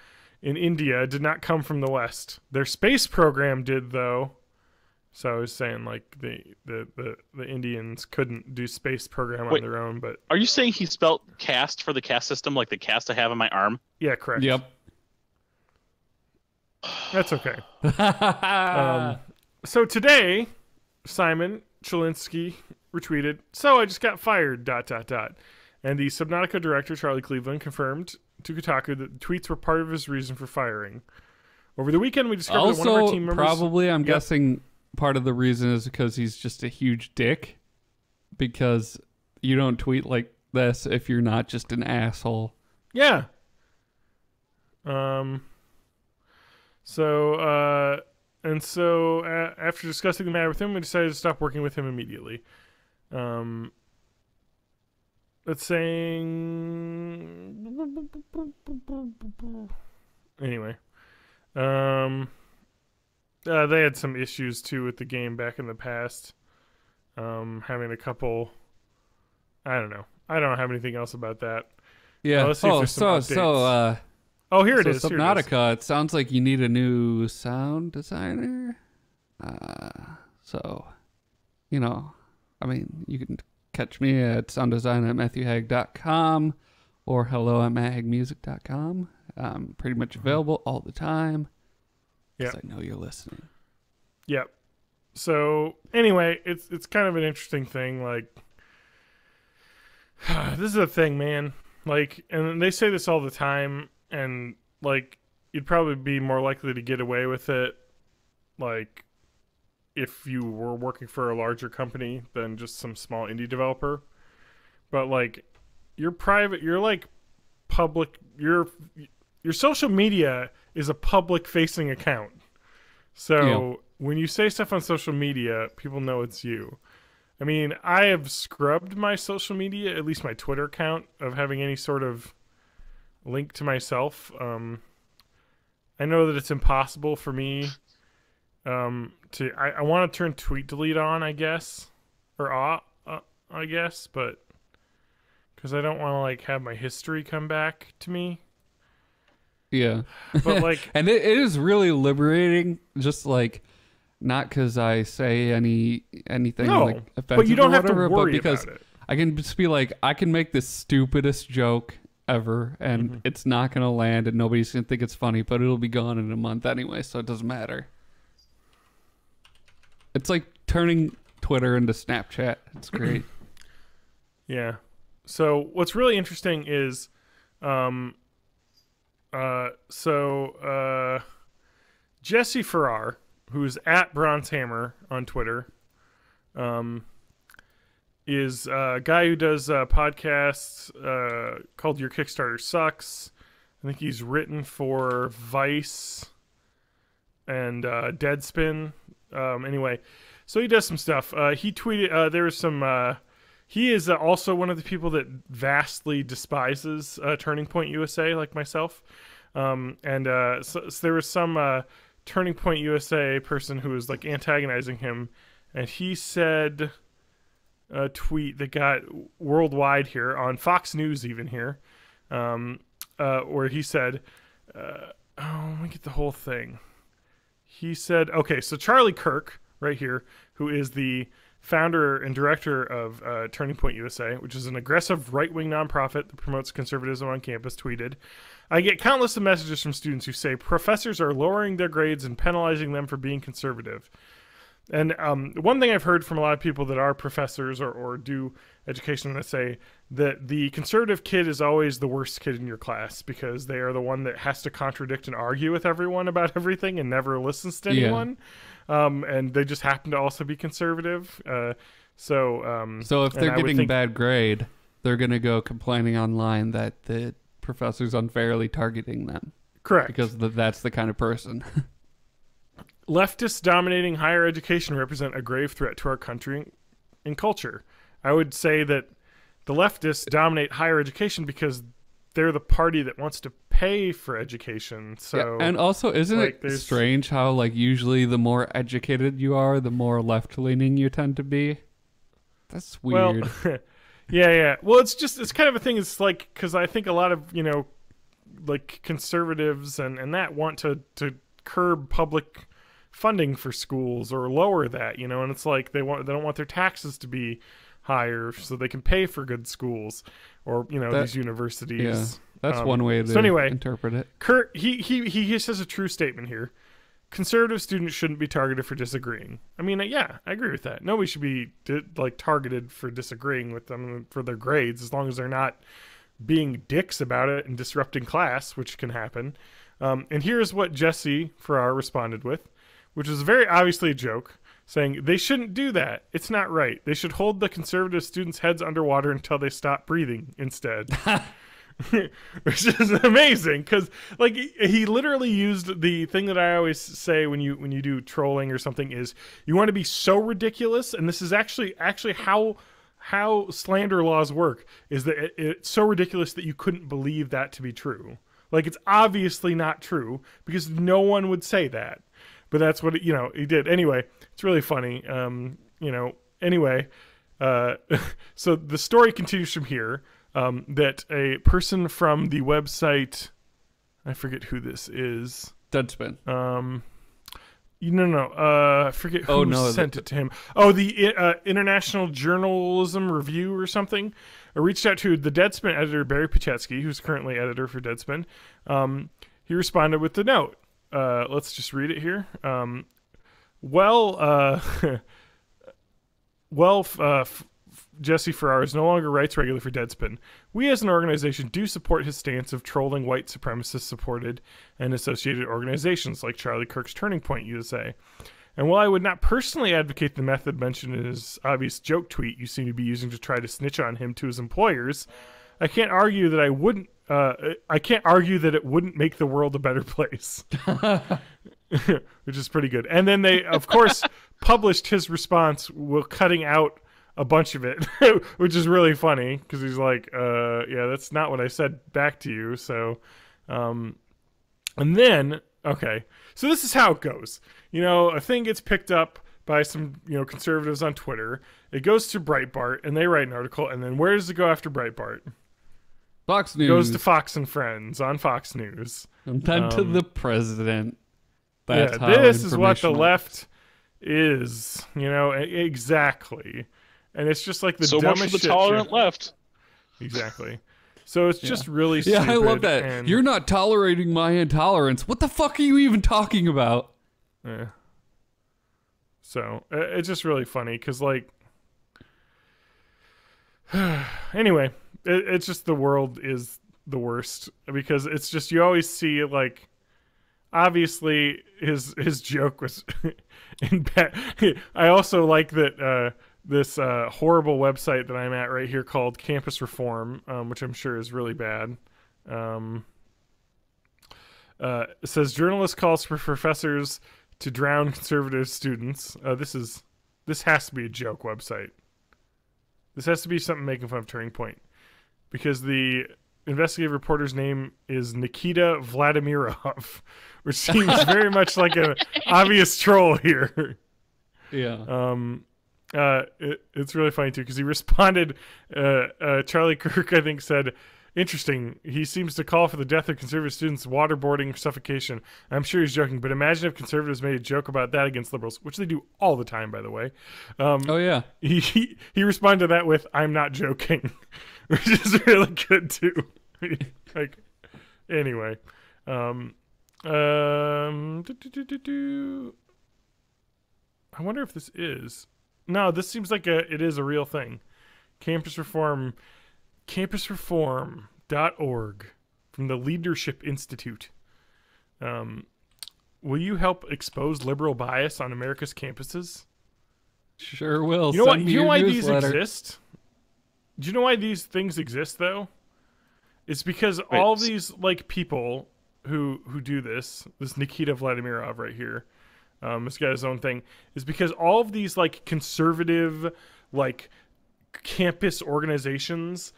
B: in India did not come from the West. Their space program did, though. So I was saying, like, the Indians couldn't do space program on their own. But
C: are you saying he spelled caste for the caste system, like the cast I have on my arm?
B: Yeah, correct.
A: Yep.
B: That's okay. So today, Simon Chilinsky retweeted, "So I just got fired, ... And the Subnautica director, Charlie Cleveland, confirmed to Kotaku that the tweets were part of his reason for firing. Over the weekend, we discovered that one of our team members...
A: Probably, I'm guessing part of the reason is because he's just a huge dick. Because you don't tweet like this if you're not just an asshole.
B: Yeah. So after discussing the matter with him, we decided to stop working with him immediately. That's saying... Anyway. They had some issues, too, with the game back in the past. Having a couple... I don't know. I don't have anything else about that.
A: Yeah.
B: Let's see if there's some updates. Here it is.
A: Subnautica, it sounds like you need a new sound designer. I mean, you can catch me at sounddesign@matthewhag.com or hello@mahagmusic.com. I'm pretty much available all the time.
B: Yeah,
A: I know you're listening.
B: Yep. So anyway, it's kind of an interesting thing. Like, this is a thing, man. Like, and they say this all the time, and like, you'd probably be more likely to get away with it, like, if you were working for a larger company than just some small indie developer. But like, you're private, you're like public, your social media is a public facing account. So when you say stuff on social media, people know it's you. I mean, I have scrubbed my social media, at least my Twitter account, of having any sort of link to myself. I know that it's impossible for me I want to turn tweet delete on, I guess, or off, I guess, but because I don't want to like have my history come back to me.
A: Yeah,
B: but like,
A: and it is really liberating, just like Not because I say anything
B: No,
A: like offensive
B: but you don't
A: or
B: have to
A: whatever,
B: worry
A: but because
B: about it.
A: I can just be like, I can make the stupidest joke ever, and it's not going to land, and nobody's going to think it's funny, but it'll be gone in a month anyway, so it doesn't matter. It's like turning Twitter into Snapchat. It's great.
B: Yeah. So what's really interesting is, Jesse Farrar, who's at Bronzehammer on Twitter, is a guy who does podcasts called Your Kickstarter Sucks. I think he's written for Vice and Deadspin. Anyway, so he does some stuff. He tweeted, there was some, he is also one of the people that vastly despises Turning Point USA, like myself. So there was some Turning Point USA person who was like antagonizing him, and he said a tweet that got worldwide here on Fox News, even here, where he said, let me get the whole thing. He said, okay, so Charlie Kirk, right here, who is the founder and director of Turning Point USA, which is an aggressive right-wing nonprofit that promotes conservatism on campus, tweeted, I get countless of messages from students who say professors are lowering their grades and penalizing them for being conservative. And one thing I've heard from a lot of people that are professors or do education that say that the conservative kid is always the worst kid in your class because they are the one that has to contradict and argue with everyone about everything and never listens to anyone. And they just happen to also be conservative. So
A: if they're getting bad grade, they're going to go complaining online that the professor's unfairly targeting them.
B: Correct.
A: Because that's the kind of person.
B: Leftists dominating higher education represent a grave threat to our country and culture. I would say that the leftists dominate higher education because they're the party that wants to pay for education. So,
A: yeah, and also, isn't it strange how like usually the more educated you are, the more left-leaning you tend to be? That's weird.
B: Well, yeah. Well, it's kind of a thing. It's like, because I think a lot of, like conservatives and that want to curb public funding for schools or lower that, and it's like they don't want their taxes to be higher so they can pay for good schools or these universities.
A: Yeah, that's one way to interpret it.
B: Kurt, he says a true statement here. Conservative students shouldn't be targeted for disagreeing. I mean, yeah, I agree with that. Nobody should be targeted for disagreeing with them for their grades, as long as they're not being dicks about it and disrupting class, which can happen. And here's what Jesse Farrar responded with, which was very obviously a joke, saying they shouldn't do that. It's not right. They should hold the conservative students' heads underwater until they stop breathing instead. Which is amazing, because he literally used the thing that I always say when you do trolling or something is you want to be so ridiculous, and this is actually how slander laws work, is that it's so ridiculous that you couldn't believe that to be true. Like, it's obviously not true because no one would say that. But that's what, he did. Anyway, it's really funny. Anyway, so the story continues from here, that a person from the website, I forget who this is.
A: Deadspin.
B: I forget who sent it to him. Oh, the International Journalism Review or something. I reached out to the Deadspin editor, Barry Pachetsky, who's currently editor for Deadspin. He responded with the note. Let's just read it here. Jesse Farrar no longer writes regularly for Deadspin. We as an organization do support his stance of trolling white supremacist supported and associated organizations like Charlie Kirk's Turning Point USA. And while I would not personally advocate the method mentioned in his obvious joke tweet you seem to be using to try to snitch on him to his employers, I can't argue that it wouldn't make the world a better place. Which is pretty good. And then they, of course, published his response while cutting out a bunch of it, which is really funny because he's like, yeah, that's not what I said back to you. So, and then, okay, so this is how it goes. A thing gets picked up by some, conservatives on Twitter. It goes to Breitbart and they write an article. And then where does it go after Breitbart?
A: Fox News.
B: It goes to Fox and Friends on Fox News.
A: And then to the president. That's
B: this is what the left is, exactly. And it's just like the
C: so
B: dumbest
C: much for the
B: shit.
C: tolerant left.
B: Exactly. So it's just really
A: Yeah,
B: stupid.
A: I love that.
B: And,
A: You're not tolerating my intolerance. What the fuck are you even talking about?
B: yeah. So it's just really funny because, like, anyway, it's just the world is the worst because it's just you always see like, obviously his joke was in bad. I also like that this horrible website that I'm at right here called Campus Reform, which I'm sure is really bad. It says journalist calls for professors to drown conservative students. This has to be a joke website. This has to be something making fun of Turning Point, because the investigative reporter's name is Nikita Vladimirov, which seems very much like an obvious troll here.
A: Yeah.
B: It's really funny too because he responded. Charlie Kirk, I think, said, "Interesting. He seems to call for the death of conservative students, waterboarding, suffocation." I'm sure he's joking, but imagine if conservatives made a joke about that against liberals, which they do all the time, by the way.
A: Oh yeah.
B: He responded to that with, "I'm not joking," which is really good too. Like, anyway, I wonder if this is. No, this seems like it is a real thing. Campus Reform, campusreform.org from the Leadership Institute. Will you help expose liberal bias on America's campuses?
A: Sure will.
B: You know what?
A: Send me
B: You know
A: your
B: why these
A: newsletter.
B: exist? Do you know why these things exist though? It's because all these like people who do this Nikita Vladimirov right here, this got his own thing, is because all of these like conservative like campus organizations,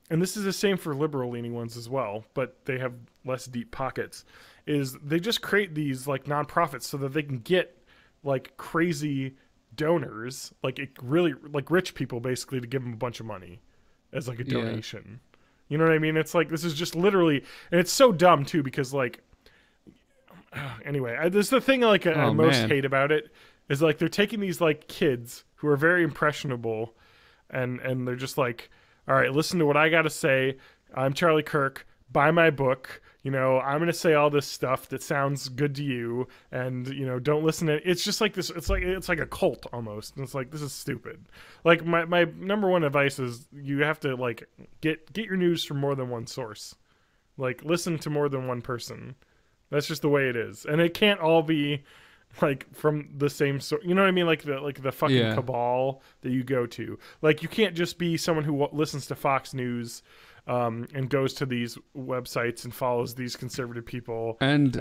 B: and this is the same for liberal leaning ones as well, but they have less deep pockets, is they just create these like nonprofits so that they can get like crazy donors, like really like rich people basically, to give them a bunch of money as like a donation. You know what I mean? It's like, this is just literally, and it's so dumb too because like, anyway, this is the thing like I most hate about it is like they're taking these like kids who are very impressionable and they're just like, all right, listen to what I got to say. I'm Charlie Kirk. Buy my book. I'm going to say all this stuff that sounds good to you, and don't listen to it. It's just like this. It's like a cult almost. And it's like, this is stupid. Like my number one advice is you have to like get your news from more than one source. Like listen to more than one person. That's just the way it is, and it can't all be like from the same source. You know what I mean? Like the fucking cabal that you go to. Like you can't just be someone who listens to Fox News. And goes to these websites and follows these conservative people. And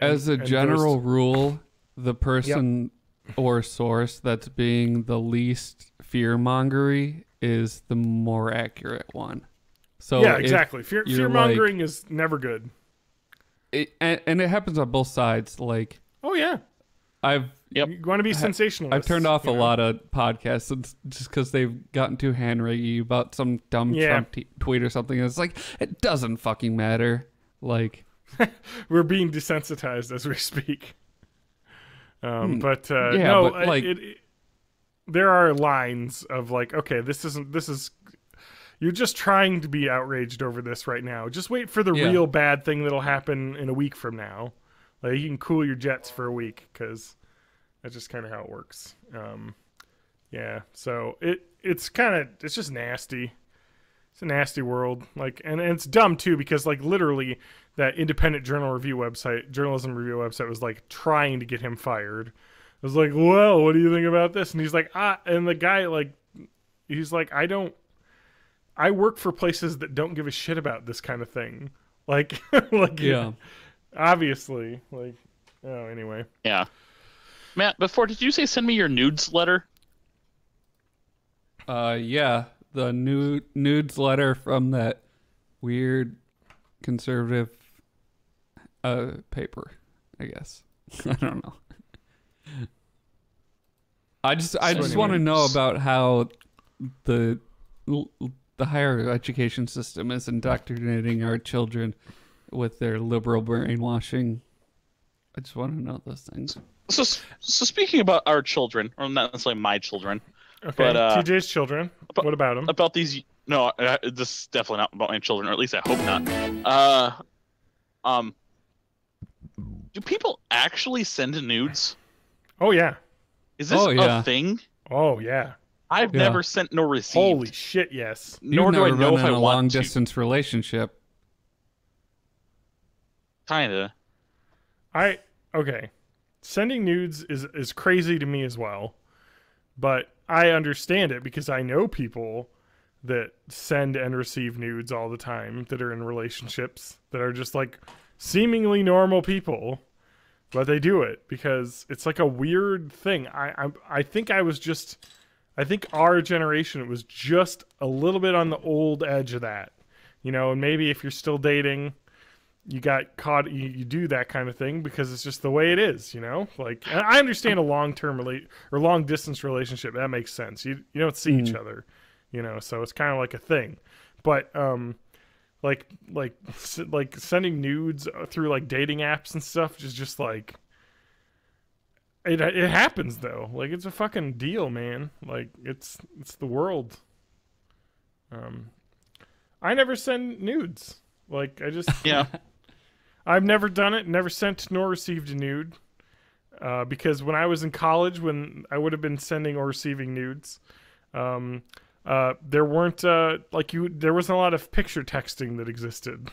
A: as a general rule, the person or source that's being the least fear-mongery is the more accurate one. So
B: yeah, exactly. Fear-mongering is never good.
A: And it happens on both sides. Like,
B: oh yeah, you want to be sensationalist.
A: I've turned off a lot of podcasts just because they've gotten too hand-wringing about some dumb Trump tweet or something. And it's like, it doesn't fucking matter. Like,
B: we're being desensitized as we speak. But there are lines of like, okay, this is. You're just trying to be outraged over this right now. Just wait for the real bad thing that'll happen in a week from now. Like, you can cool your jets for a week because that's just kind of how it works. So it's just nasty. It's a nasty world. Like, and it's dumb too because like literally that independent journalism review website was like trying to get him fired. It was like, well, what do you think about this? And he's like, and the guy like, he's like, I work for places that don't give a shit about this kind of thing. Like, obviously, like, anyway.
C: Yeah. Matt, before, did you say send me your nudes letter?
A: Yeah, the nudes letter from that weird conservative paper, I guess. I don't know. I just want to know about how the higher education system is indoctrinating our children with their liberal brainwashing. I just want to know those things.
C: So speaking about our children, or not necessarily my children,
B: Okay,
C: but
B: TJ's children. What about them?
C: about these? No, this is definitely not about my children, or at least I hope not. Do people actually send nudes?
B: Oh yeah.
C: Is this a thing?
B: Oh yeah.
C: I've never sent nor received.
B: Holy shit, yes.
C: Nor do I know if I want to.
A: a long distance relationship.
C: Kinda.
B: Okay. Sending nudes is crazy to me as well. But I understand it because I know people that send and receive nudes all the time that are in relationships that are just like seemingly normal people, but they do it because it's like a weird thing. I think I think our generation was just a little bit on the old edge of that, you know, and maybe if you're still dating, you got caught, you do that kind of thing because it's just the way it is, you know? Like, I understand a long-term or long-distance relationship. That makes sense. You don't see each other, you know, so it's kind of like a thing. But, like sending nudes through, like, dating apps and stuff is just, like, it happens, though. Like, it's a fucking deal, man. Like, it's the world. I never send nudes. Like, I just...
C: Yeah.
B: I've never done it, never sent nor received a nude. Because when I was in college, when I would have been sending or receiving nudes, there weren't, there wasn't a lot of picture texting that existed.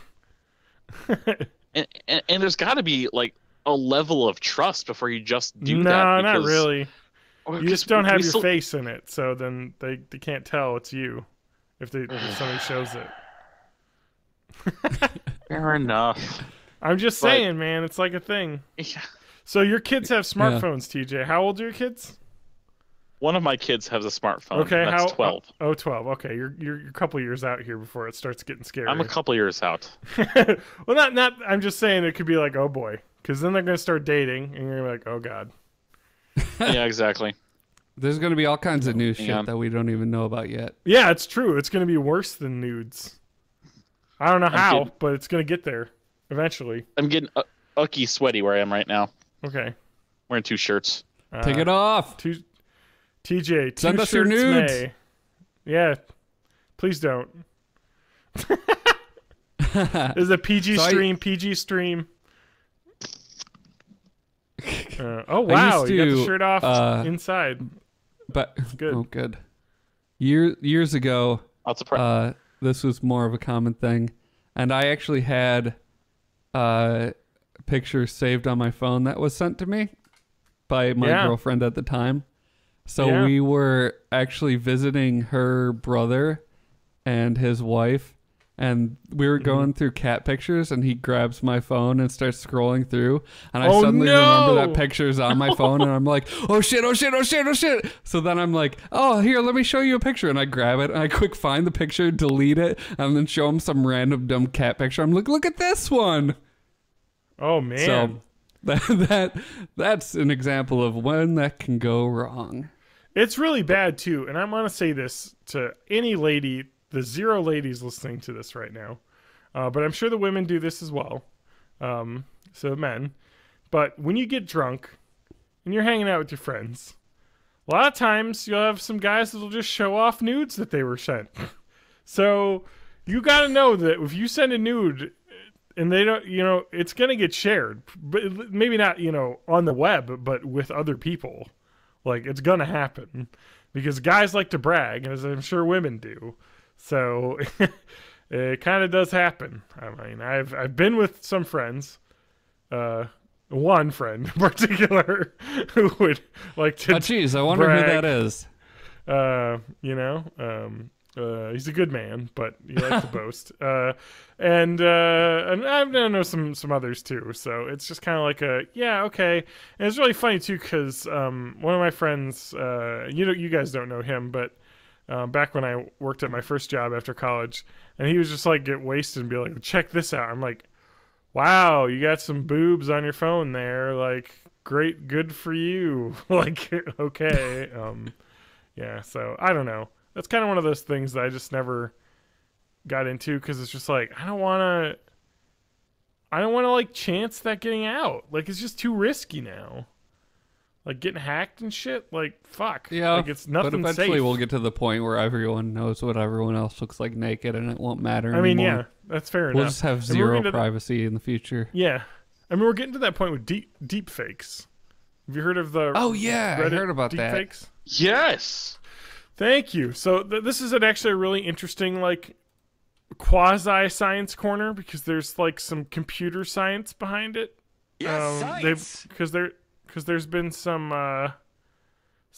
C: and there's got to be, like, a level of trust before you just do that.
B: No, not really. You just don't have your face in it, so then they can't tell it's you if somebody shows it.
C: Fair enough.
B: I'm just saying, man, it's like a thing.
C: Yeah.
B: So your kids have smartphones, TJ. How old are your kids?
C: One of my kids has a smartphone.
B: Okay,
C: that's 12.
B: Oh, 12. Okay, you're a couple years out here before it starts getting scary.
C: I'm a couple years out.
B: Well, not. I'm just saying it could be like, oh boy, because then they're gonna start dating, and you're gonna be like, oh god.
C: Yeah, exactly.
A: There's going to be all kinds of new shit that we don't even know about yet.
B: Yeah, it's true. It's gonna be worse than nudes. I don't know how, but it's gonna get there eventually.
C: I'm getting ucky sweaty where I am right now.
B: Okay.
C: Wearing 2 shirts.
A: Take it off.
B: TJ,
A: send us your
B: nudes.
A: nudes.
B: Yeah, please don't. There's a PG stream. PG stream. Oh wow, you got the shirt off inside.
A: But
B: good.
A: Oh, good. Years ago, this was more of a common thing, and I actually had pictures saved on my phone that was sent to me by my girlfriend at the time. So we were actually visiting her brother and his wife, and we were going through cat pictures, and he grabs my phone and starts scrolling through, and I suddenly remember that picture's on my phone, and I'm like, oh shit, oh shit, oh shit, oh shit. So then I'm like, oh, here, let me show you a picture, and I grab it, and I quick find the picture, delete it, and then show him some random dumb cat picture. I'm like, look at this one.
B: Oh man.
A: So that's an example of when that can go wrong.
B: It's really bad too, and I'm gonna say this to any lady, the 0 ladies listening to this right now, but I'm sure the women do this as well. So men, but when you get drunk and you're hanging out with your friends, a lot of times you'll have some guys that'll just show off nudes that they were sent. So you got to know that if you send a nude and they don't, it's gonna get shared, but maybe not, on the web, but with other people. Like, it's gonna happen because guys like to brag, as I'm sure women do. So it kind of does happen. I mean, I've been with some friends, one friend in particular, who would like to.
A: Oh, geez, I wonder who that is.
B: He's a good man, but he likes to boast. And I know some others too. So it's just kind of like okay. And it's really funny too because one of my friends, you guys don't know him, but back when I worked at my first job after college, and he was just like get wasted and be like, check this out. I'm like, wow, you got some boobs on your phone there. Like, great, good for you. Like, okay. Yeah. So I don't know. That's kind of one of those things that I just never got into because it's just like I don't want to like chance that getting out. Like, it's just too risky now. like getting hacked and shit. Like fuck.
A: Yeah,
B: like it's nothing
A: but eventually
B: safe.
A: we'll get to the point where everyone knows what everyone else looks like naked, and it won't matter anymore.
B: I mean, yeah, that's fair enough.
A: We'll just have zero privacy in the future.
B: Yeah, I mean, we're getting to that point with deep fakes. Have you heard of the?
A: Oh yeah,
B: Reddit
A: I heard about
B: deep
A: that.
B: Fakes?
C: Yes.
B: Thank you. So this is actually a really interesting like quasi science corner because there's like some computer science behind it.
E: Yes, science.
B: Because there's been some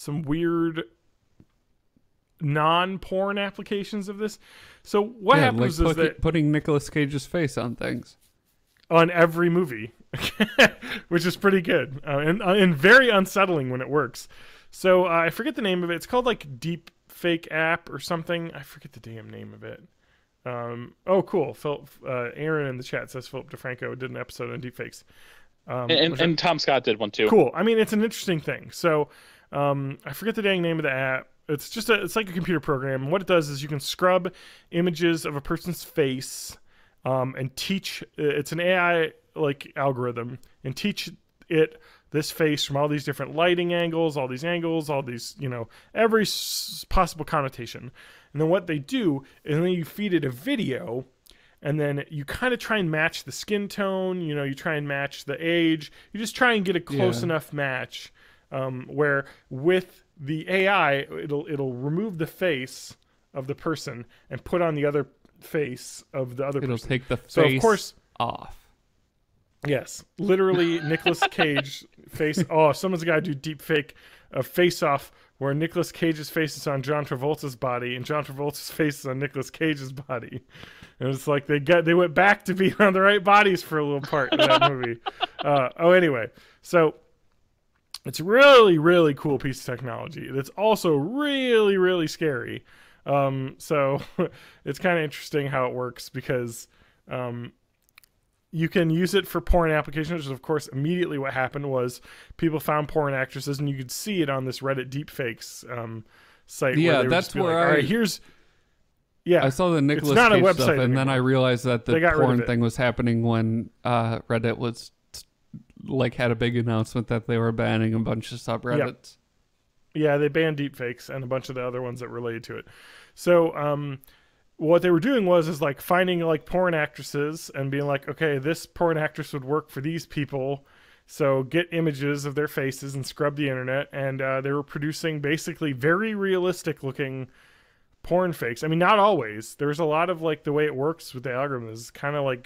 B: weird non-porn applications of this. So what happens
A: like
B: is that
A: putting Nicolas Cage's face on things.
B: on every movie, which is pretty good and very unsettling when it works. So I forget the name of it. It's called like Deep Fake app or something. I forget the damn name of it. Oh, cool. Philip, Aaron in the chat says Philip DeFranco did an episode on deepfakes.
C: And Tom Scott did one too.
B: Cool. I mean, it's an interesting thing. So I forget the dang name of the app. It's just it's like a computer program. And what it does is you can scrub images of a person's face and teach. It's an AI like algorithm and teach it this face from all these different lighting angles, all these every possible connotation. And then what they do is then you feed it a video, and then you kind of try and match the skin tone. You try and match the age. You just try and get a close enough match where with the AI, it'll remove the face of the person and put on the other face of the other person.
A: It'll take the face
B: so of course,
A: off.
B: Yes, literally Nicolas Cage face. Oh, someone's got to do deep fake face off where Nicolas Cage's face is on John Travolta's body and John Travolta's face is on Nicolas Cage's body. And it's like they went back to being on the right bodies for a little part in that movie. Anyway, so it's a really, really cool piece of technology. It's also really, really scary. So it's kind of interesting how it works because you can use it for porn applications, which is, of course, immediately what happened was people found porn actresses, and you could see it on this Reddit deepfakes site.
A: Yeah,
B: where
A: that's where
B: all right, here's... Yeah,
A: I saw the Nicolas Cage stuff, and then I realized that the porn thing was happening when Reddit was had a big announcement that they were banning a bunch of subreddits.
B: Yeah, they banned deepfakes and a bunch of the other ones that related to it. So what they were doing was finding porn actresses and being like, okay, this porn actress would work for these people, so get images of their faces and scrub the internet. And they were producing basically very realistic looking porn fakes. I mean, not always. There's a lot of the way it works with the algorithm is kind of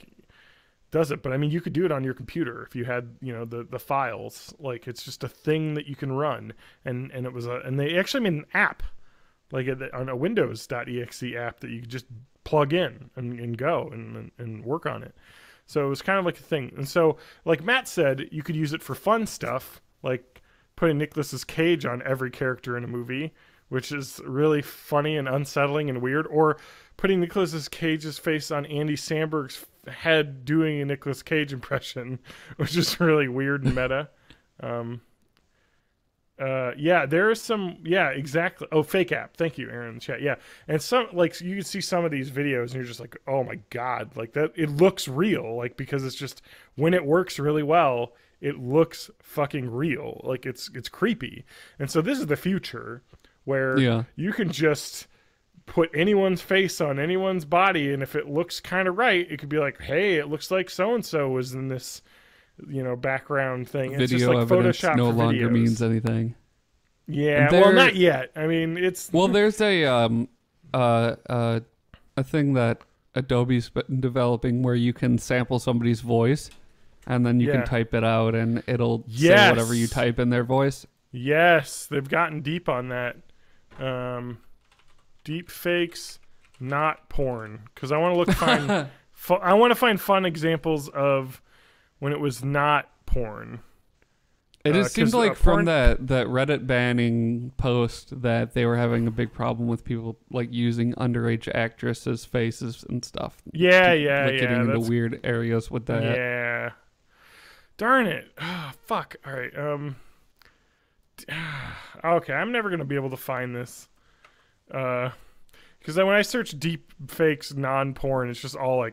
B: does it, but I mean, you could do it on your computer if you had the files. It's just a thing that you can run, and it was and they actually made an app on a Windows.exe app that you could just plug in and go and work on it. So it was kind of like a thing. And so, like Matt said, you could use it for fun stuff, like putting Nicolas Cage on every character in a movie, which is really funny and unsettling and weird, or putting Nicolas Cage's face on Andy Samberg's head doing a Nicolas Cage impression, which is really weird and meta. There is some, exactly. Oh, fake app. Thank you, Aaron, in the chat. Yeah. And some, you can see some of these videos and you're just like, oh my God, that it looks real, because it's just, when it works really well, it looks fucking real. It's creepy. And so this is the future where you can just put anyone's face on anyone's body, and if it looks kind of right, it could be like, hey, it looks like so-and-so was in this background thing.
A: Video
B: it's just
A: evidence
B: Photoshop
A: no
B: for
A: longer
B: videos.
A: means anything.
B: Yeah, well, not yet. I mean, it's
A: there's a thing that Adobe's been developing where you can sample somebody's voice, and then you can type it out, and it'll say whatever you type in their voice.
B: Yes, they've gotten deep on that. Deep fakes, not porn, because I want to I want to find fun examples of when it was not porn.
A: It just seems like from that Reddit banning post that they were having a big problem with people using underage actresses' faces and stuff.
B: Getting
A: into weird areas with that.
B: Yeah. Darn it. Oh, fuck. All right. Okay, I'm never gonna be able to find this. Because when I search deep fakes non-porn, it's just all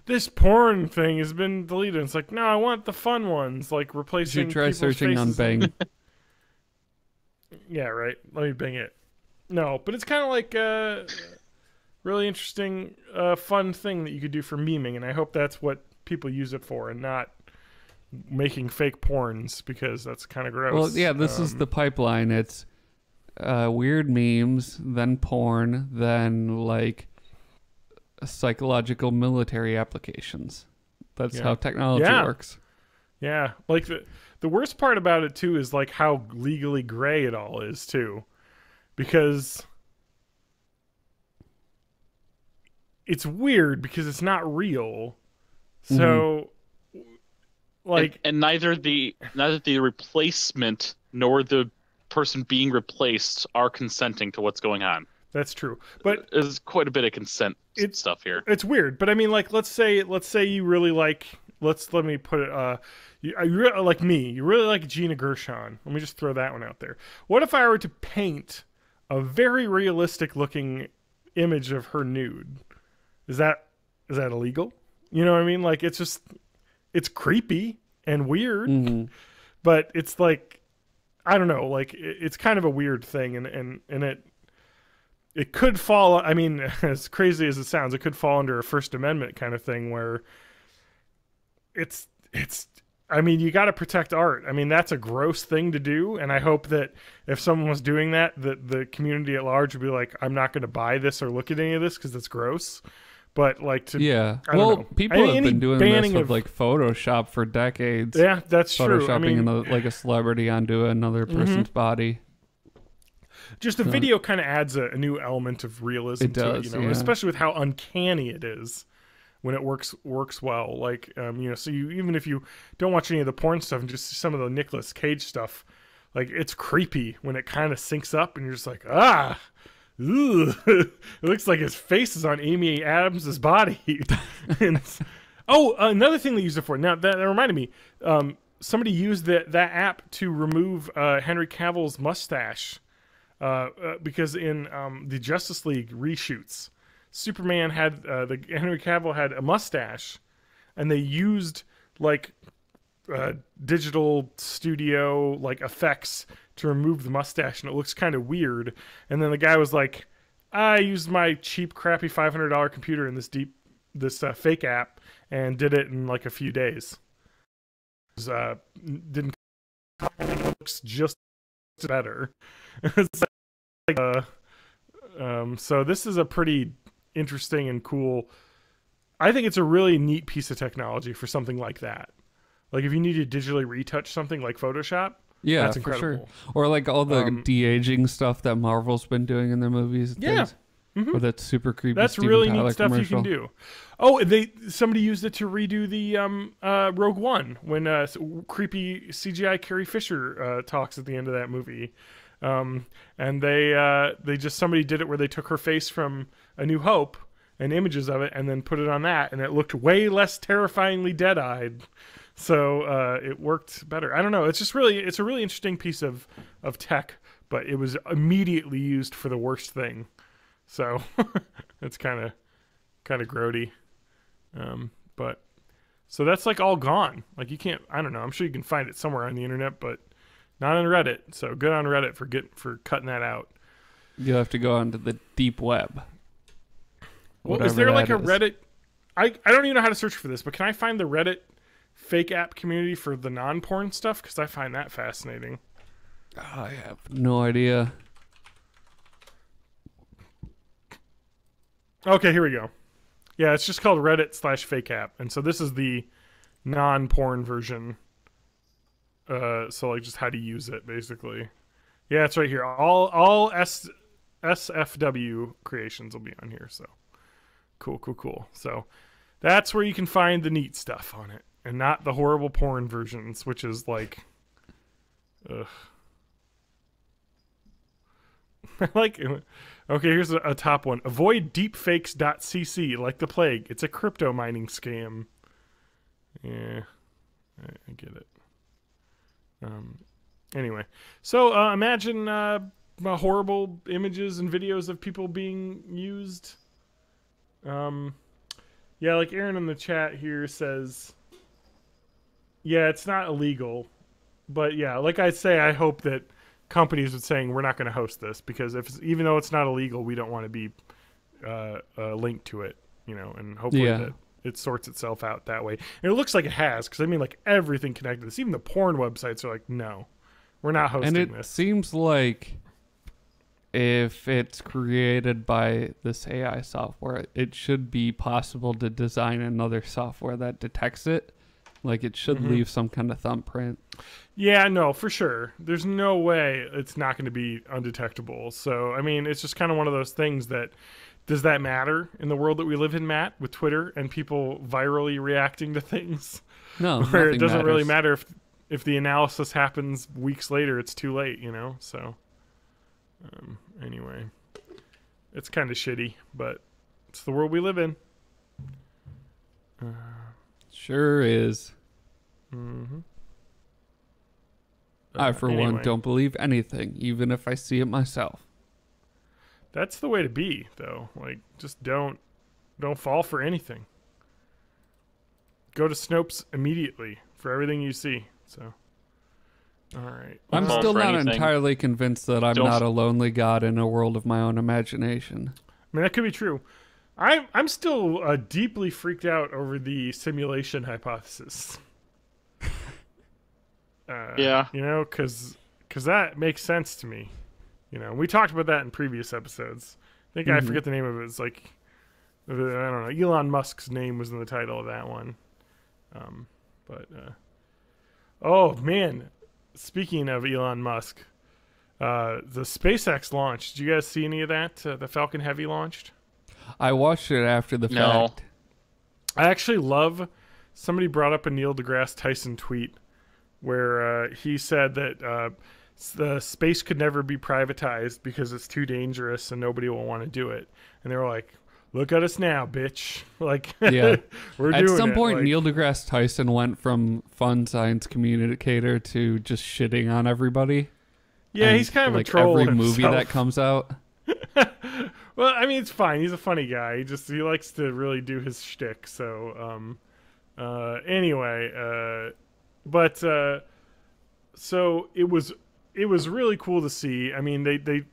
B: this porn thing has been deleted. It's no, I want the fun ones, replacing.
A: You should try searching on Bing.
B: Yeah, right. Let me bing it. No, but it's kind of like a really interesting, fun thing that you could do for memeing, and I hope that's what people use it for, and not making fake porns, because that's kind of gross.
A: Well, yeah, this is the pipeline. It's weird memes, then porn, then like psychological military applications. That's how technology works.
B: Yeah, like the worst part about it too is like how legally gray it all is too, because it's weird because it's not real. So like
C: and neither the replacement nor the person being replaced are consenting to what's going on.
B: That's true, but
C: there's quite a bit of consent stuff here.
B: It's weird, but I mean, like, let's say you really like, let me put it, you like me, you really like Gina Gershon. Let me just throw that one out there. What if I were to paint a very realistic looking image of her nude? Is that illegal? You know what I mean? Like, it's creepy and weird, but it's like, I don't know, like it's kind of a weird thing, and it could fall, I mean, as crazy as it sounds, it could fall under a First Amendment kind of thing where it's I mean, you got to protect art. I mean, that's a gross thing to do, and I hope that if someone was doing that, the community at large would be like, I'm not going to buy this or look at any of this because it's gross. But like to I don't know.
A: People have been doing this with like Photoshop for decades.
B: Yeah, that's true. I mean,
A: like a celebrity onto another person's body.
B: Just the video kind of adds a new element of realism to it, you know, especially with how uncanny it is when it works well. Like, you know, so even if you don't watch any of the porn stuff and just see some of the Nicolas Cage stuff, like it's creepy when it kind of syncs up and you're just like, ugh. It looks like his face is on Amy Adams' body. And, another thing they used it for. Now that reminded me, somebody used that app to remove Henry Cavill's mustache. Because in the Justice League reshoots, Superman had Henry Cavill had a mustache, and they used like digital studio like effects to remove the mustache, and it looks kind of weird. And then the guy was like, I used my cheap, crappy $500 computer in this fake app and did it in like a few days. It didn't it looks just better. It's like, so this is a pretty interesting and cool. I think it's a really neat piece of technology for something like that. Like if you need to digitally retouch something like Photoshop,
A: yeah,
B: that's
A: for
B: incredible.
A: sure. Or like all the de-aging stuff that Marvel's been doing in their movies.
B: Yeah.
A: Or that super creepy.
B: That's
A: Steven
B: really
A: Tyler
B: neat stuff
A: commercial.
B: you can do. Oh, somebody used it to redo the Rogue One when creepy CGI Carrie Fisher talks at the end of that movie. And somebody did it where they took her face from A New Hope and images of it and then put it on that, and it looked way less terrifyingly dead-eyed. So it worked better. I don't know. It's a really interesting piece of tech, but it was immediately used for the worst thing. So it's kind of grody. But so that's like all gone. Like you can't, I don't know. I'm sure you can find it somewhere on the internet, but not on Reddit. So good on Reddit for cutting that out.
A: You'll have to go onto the deep web.
B: Well, is there like a Reddit? I don't even know how to search for this, but can I find the Reddit fake app community for the non-porn stuff? Because I find that fascinating.
A: I have no idea.
B: Okay, here we go. Yeah, it's just called Reddit/fake app, and so this is the non-porn version. So like just how to use it, basically. Yeah, it's right here. All SFW creations will be on here. So cool. So that's where you can find the neat stuff on it, and not the horrible porn versions, which is like, ugh. Like, okay, here's a top one. Avoid deepfakes.cc like the plague. It's a crypto mining scam. Yeah, I get it. Anyway, so imagine horrible images and videos of people being used. Yeah, like Aaron in the chat here says, yeah, it's not illegal, but yeah, like I say, I hope that companies with saying we're not going to host this because even though it's not illegal, we don't want to be linked to it, and hopefully that it sorts itself out that way. And it looks like it has, because I mean, like everything connected to this, even the porn websites are like, no, we're not hosting this.
A: And it seems like if it's created by this AI software, it should be possible to design another software that detects it. Like, it should leave some kind of thumbprint.
B: Yeah, no, for sure. There's no way it's not going to be undetectable. So, I mean, it's just kind of one of those things that, does that matter in the world that we live in, Matt, with Twitter and people virally reacting to things?
A: No,
B: where it doesn't really
A: matters.
B: matter if the analysis happens weeks later, it's too late, So, anyway, it's kind of shitty, but it's the world we live in.
A: Sure is. I, for one, don't believe anything, even if I see it myself.
B: That's the way to be, though. Like, just don't fall for anything. Go to Snopes immediately for everything you see. So, all right.
A: I'm still not entirely convinced that I'm not a lonely god in a world of my own imagination.
B: I mean, that could be true. I'm still deeply freaked out over the simulation hypothesis.
C: Yeah.
B: Because that makes sense to me. We talked about that in previous episodes. I think I forget the name of it. It's like, I don't know, Elon Musk's name was in the title of that one. Oh, man. Speaking of Elon Musk, the SpaceX launch, did you guys see any of that? The Falcon Heavy launched?
A: I watched it after the fact.
B: I actually love, somebody brought up a Neil deGrasse Tyson tweet where he said that the space could never be privatized because it's too dangerous and nobody will want to do it. And they were like, look at us now, bitch. Like,
A: yeah.
B: we're doing it.
A: At some point, Neil deGrasse Tyson went from fun science communicator to just shitting on everybody.
B: Yeah,
A: and,
B: he's kind of
A: like
B: a troll
A: every
B: himself.
A: movie that comes out.
B: Well, I mean, it's fine. He's a funny guy. He likes to really do his shtick. So, anyway, so it was really cool to see. I mean, they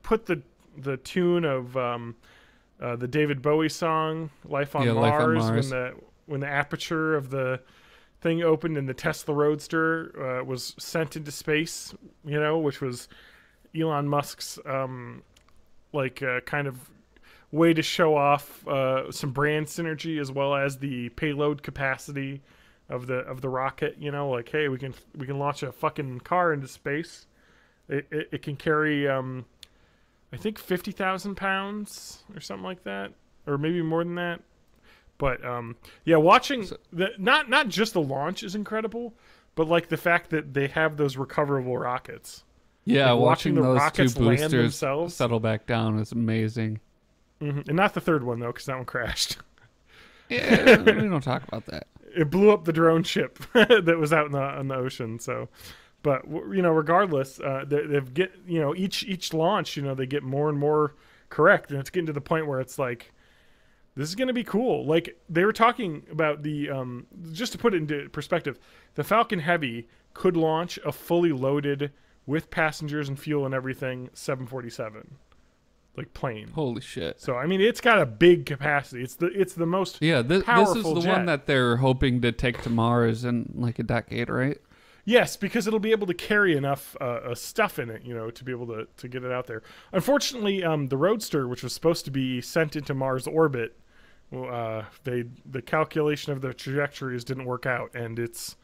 B: put the tune of the David Bowie song "Life on Mars" when the aperture of the thing opened and the Tesla Roadster was sent into space. Which was Elon Musk's kind of way to show off some brand synergy as well as the payload capacity of the rocket. Like, hey, we can launch a fucking car into space. It can carry I think 50,000 pounds or something like that, or maybe more than that. But yeah, watching not just the launch is incredible, but like the fact that they have those recoverable rockets.
A: Yeah,
B: like
A: watching
B: the
A: those
B: rockets
A: two
B: land
A: boosters
B: themselves.
A: settle back down is amazing.
B: And not the third one though, because that one crashed.
A: Yeah, we don't talk about that.
B: It blew up the drone ship that was out in the ocean. So, but regardless, they've get each launch, they get more and more correct, and it's getting to the point where it's like, this is going to be cool. Like, they were talking about the just to put it into perspective, the Falcon Heavy could launch a fully loaded, with passengers and fuel and everything, 747 like plane.
A: Holy shit.
B: So I mean, it's got a big capacity. It's the most
A: this is the
B: jet.
A: one that they're hoping to take to Mars in like a decade, right?
B: Yes, because it'll be able to carry enough stuff in it, to be able to get it out there. Unfortunately, the Roadster, which was supposed to be sent into Mars orbit, the calculation of the trajectories didn't work out, and it's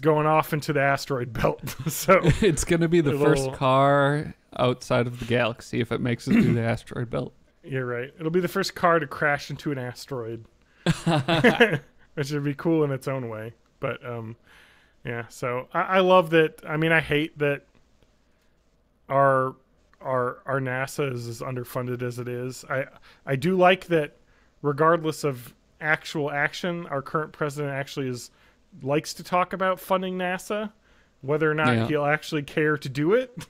B: going off into the asteroid belt. So
A: it's going to be the first car outside of the galaxy if it makes it through the asteroid belt.
B: You're right. It'll be the first car to crash into an asteroid, which would be cool in its own way. But yeah. So I love that. I mean, I hate that our NASA is as underfunded as it is. I do like that, regardless of actual action, our current president actually likes to talk about funding NASA. Whether or not he'll actually care to do it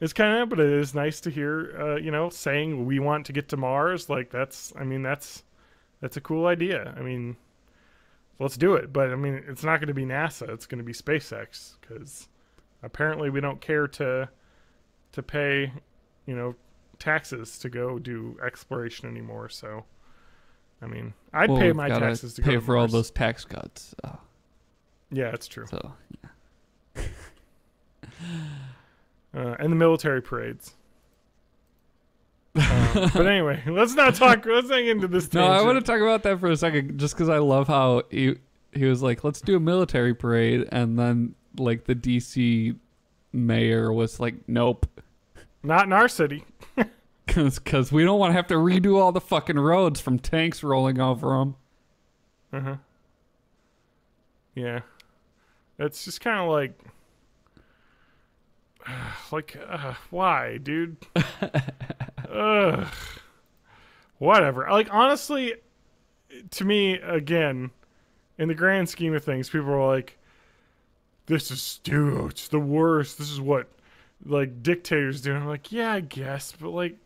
B: is kind of, but it is nice to hear, saying we want to get to Mars. Like, that's a cool idea. I mean, let's do it. But I mean, it's not going to be NASA. It's going to be SpaceX, because apparently we don't care to to pay, taxes to go do exploration anymore. So, I mean, I'd pay my taxes to go
A: pay
B: to
A: for all
B: Mars.
A: those tax cuts.
B: Yeah, it's true.
A: So, yeah.
B: And the military parades. But anyway, let's not get into this tangent.
A: No, I want to talk about that for a second, just because I love how he was like, let's do a military parade, and then like the DC mayor was like, nope.
B: Not in our city.
A: Because we don't want to have to redo all the fucking roads from tanks rolling over them.
B: Uh-huh. Yeah. It's just kind of why, dude? Whatever. Like, honestly, to me, again, in the grand scheme of things, people are like, this is, dude, it's the worst. This is what, like, dictators do. And I'm like, yeah, I guess, but, like,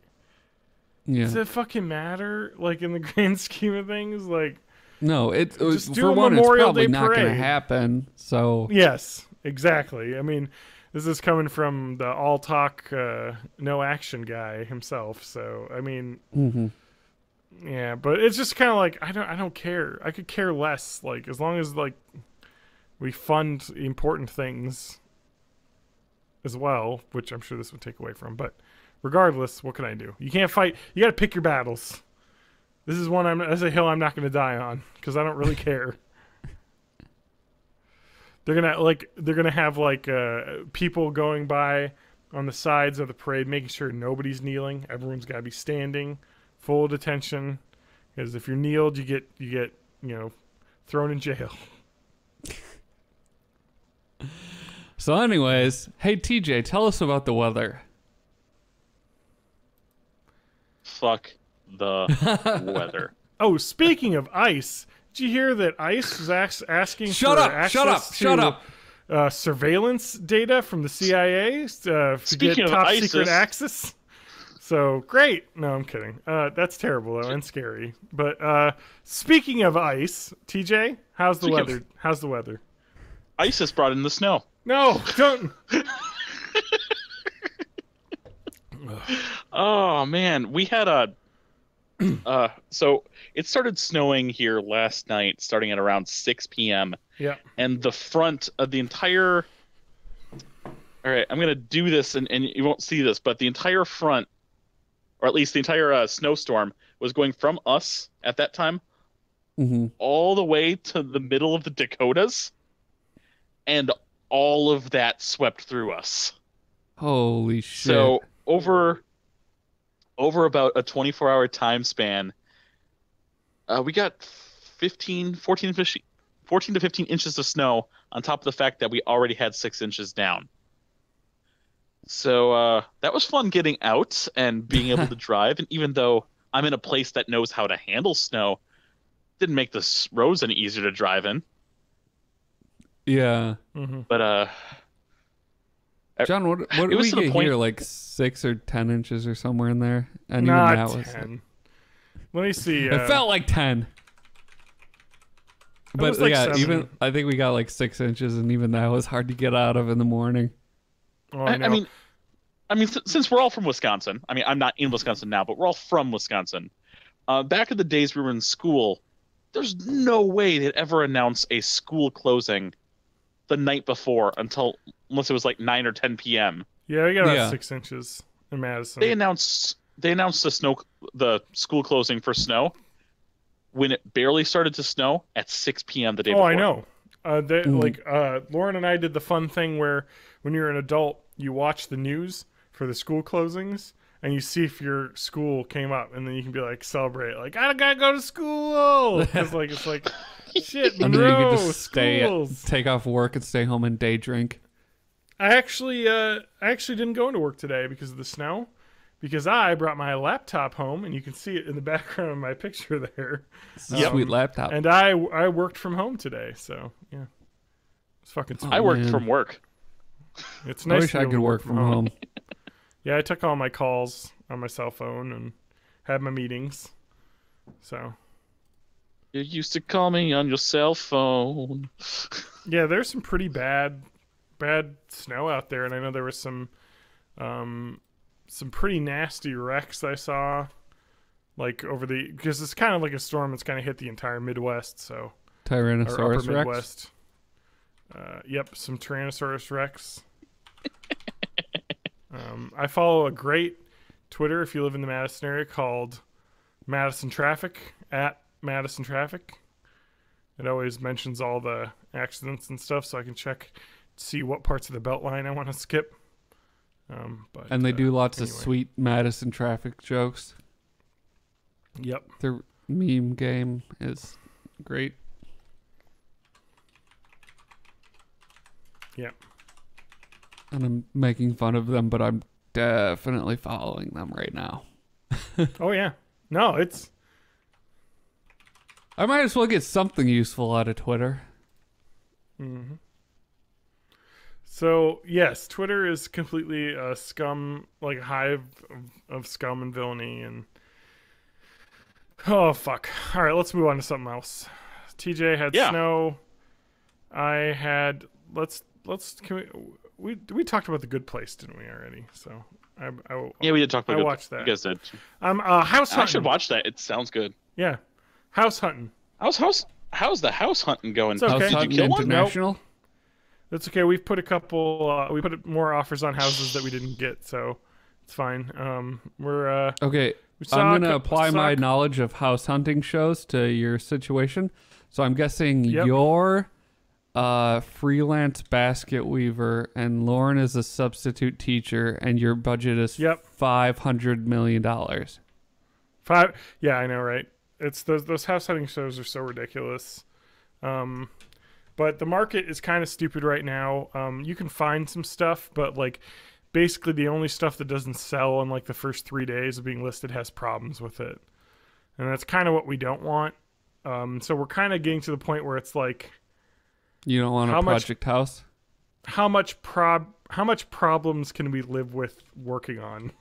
B: does it fucking matter? Like, in the grand scheme of things? Like,
A: no,
B: just do
A: for
B: a
A: one, it's
B: Memorial
A: probably
B: Day
A: not going to
B: parade.
A: happen. So
B: yes, exactly. I mean, this is coming from the all talk, no action guy himself. So, I mean, yeah, but it's just kind of like, I don't care. I could care less. Like, as long as, like, we fund important things as well, which I'm sure this would take away from, but regardless, what can I do? You can't fight. You got to pick your battles. This is that's a hill I'm not going to die on because I don't really care. They're gonna have people going by on the sides of the parade, making sure nobody's kneeling. Everyone's got to be standing, full of attention, because if you're kneeled, you get thrown in jail.
A: So anyways, hey TJ, tell us about the weather.
C: Fuck the weather.
B: Oh, speaking of ice, did you hear that ICE was asking
A: Shut
B: for
A: up,
B: access
A: shut up.
B: Surveillance data from the CIA to
C: Speaking
B: get
C: of
B: top
C: ISIS.
B: secret access? So, great. No, I'm kidding. That's terrible, though, and scary. But speaking of ice, TJ, how's the weather? How's the weather?
C: ISIS brought in the snow.
B: No, don't.
C: Oh man, we had so it started snowing here last night, starting at around 6 p.m.
B: Yeah.
C: And the front of the entire. All right, I'm gonna do this, and you won't see this, but the entire front, or at least the entire snowstorm, was going from us at that time, all the way to the middle of the Dakotas, and all of that swept through us.
A: Holy shit.
C: So over about a 24-hour time span, we got 14 to 15 inches of snow on top of the fact that we already had 6 inches down. So that was fun getting out and being able to drive. And even though I'm in a place that knows how to handle snow, didn't make the roads any easier to drive in.
A: Yeah.
C: But
A: John, what did we get here? Like 6 or 10 inches or somewhere in there? And
B: Not
A: even that
B: 10. Let me see.
A: It felt like 10. But
B: like
A: yeah,
B: 7.
A: even I think we got like 6 inches, and even that was hard to get out of in the morning.
B: Oh,
C: I mean, since we're all from Wisconsin, I mean, I'm not in Wisconsin now, but we're all from Wisconsin. Back in the days we were in school, there's no way they'd ever announce a school closing the night before unless it was like 9 or 10 p.m.
B: Yeah, we got about 6 inches in Madison.
C: They announced the school closing for snow when it barely started to snow at 6 p.m. the day before.
B: I know. Lauren and I did the fun thing where when you're an adult, you watch the news for the school closings and you see if your school came up, and then you can be like, celebrate, like, I gotta go to school. It's like shit,
A: And then you
B: Monroe,
A: could just take off work and stay home and day drink.
B: I actually didn't go into work today because of the snow, because I brought my laptop home, and you can see it in the background of my picture there.
A: Sweet laptop.
B: And I worked from home today, so yeah, it's fucking sweet.
C: I worked from work.
B: It's
A: I
B: nice.
A: wish
B: to
A: I
B: be able
A: could
B: to
A: work from home.
B: Yeah, I took all my calls on my cell phone and had my meetings. So
C: You used to call me on your cell phone.
B: yeah, there's some pretty bad snow out there, and I know there was some Some pretty nasty wrecks I saw, like because it's kind of like a storm that's kind of hit the entire Midwest, so
A: Tyrannosaurus
B: upper
A: Rex.
B: Midwest. Yep, some Tyrannosaurus Rex. I follow a great Twitter if you live in the Madison area called Madison Traffic at Madison Traffic. It always mentions all the accidents and stuff, so I can see what parts of the Beltline I want to skip.
A: And they do lots of sweet Madison Traffic jokes.
B: Yep.
A: Their meme game is great.
B: Yep.
A: And I'm making fun of them, but I'm definitely following them right now.
B: Oh, yeah. No,
A: I might as well get something useful out of Twitter.
B: Mm-hmm. So, yes, Twitter is completely a scum, like a hive of scum and villainy. And oh, fuck. All right, let's move on to something else. TJ had snow. I had, can we talked about The Good Place, didn't we already? So,
C: yeah, we did talk about
B: I watched that.
C: You guys did.
B: House hunting.
C: I should watch that. It sounds good.
B: Yeah. House hunting.
C: How's the house hunting going?
B: It's okay.
C: Did you kill one?
A: International?
B: That's okay. We've put a couple. We put more offers on houses that we didn't get, so it's fine. We're
A: okay. I'm gonna apply my knowledge of house hunting shows to your situation. So I'm guessing you're freelance basket weaver, and Lauren is a substitute teacher, and your budget is $500 million.
B: Yeah, I know, right? It's those house hunting shows are so ridiculous. But the market is kind of stupid right now. You can find some stuff, but like basically the only stuff that doesn't sell in like the first 3 days of being listed has problems with it. And that's kind of what we don't want. So we're kind of getting to the point where it's like,
A: you don't want a project house?
B: How much problems can we live with working on?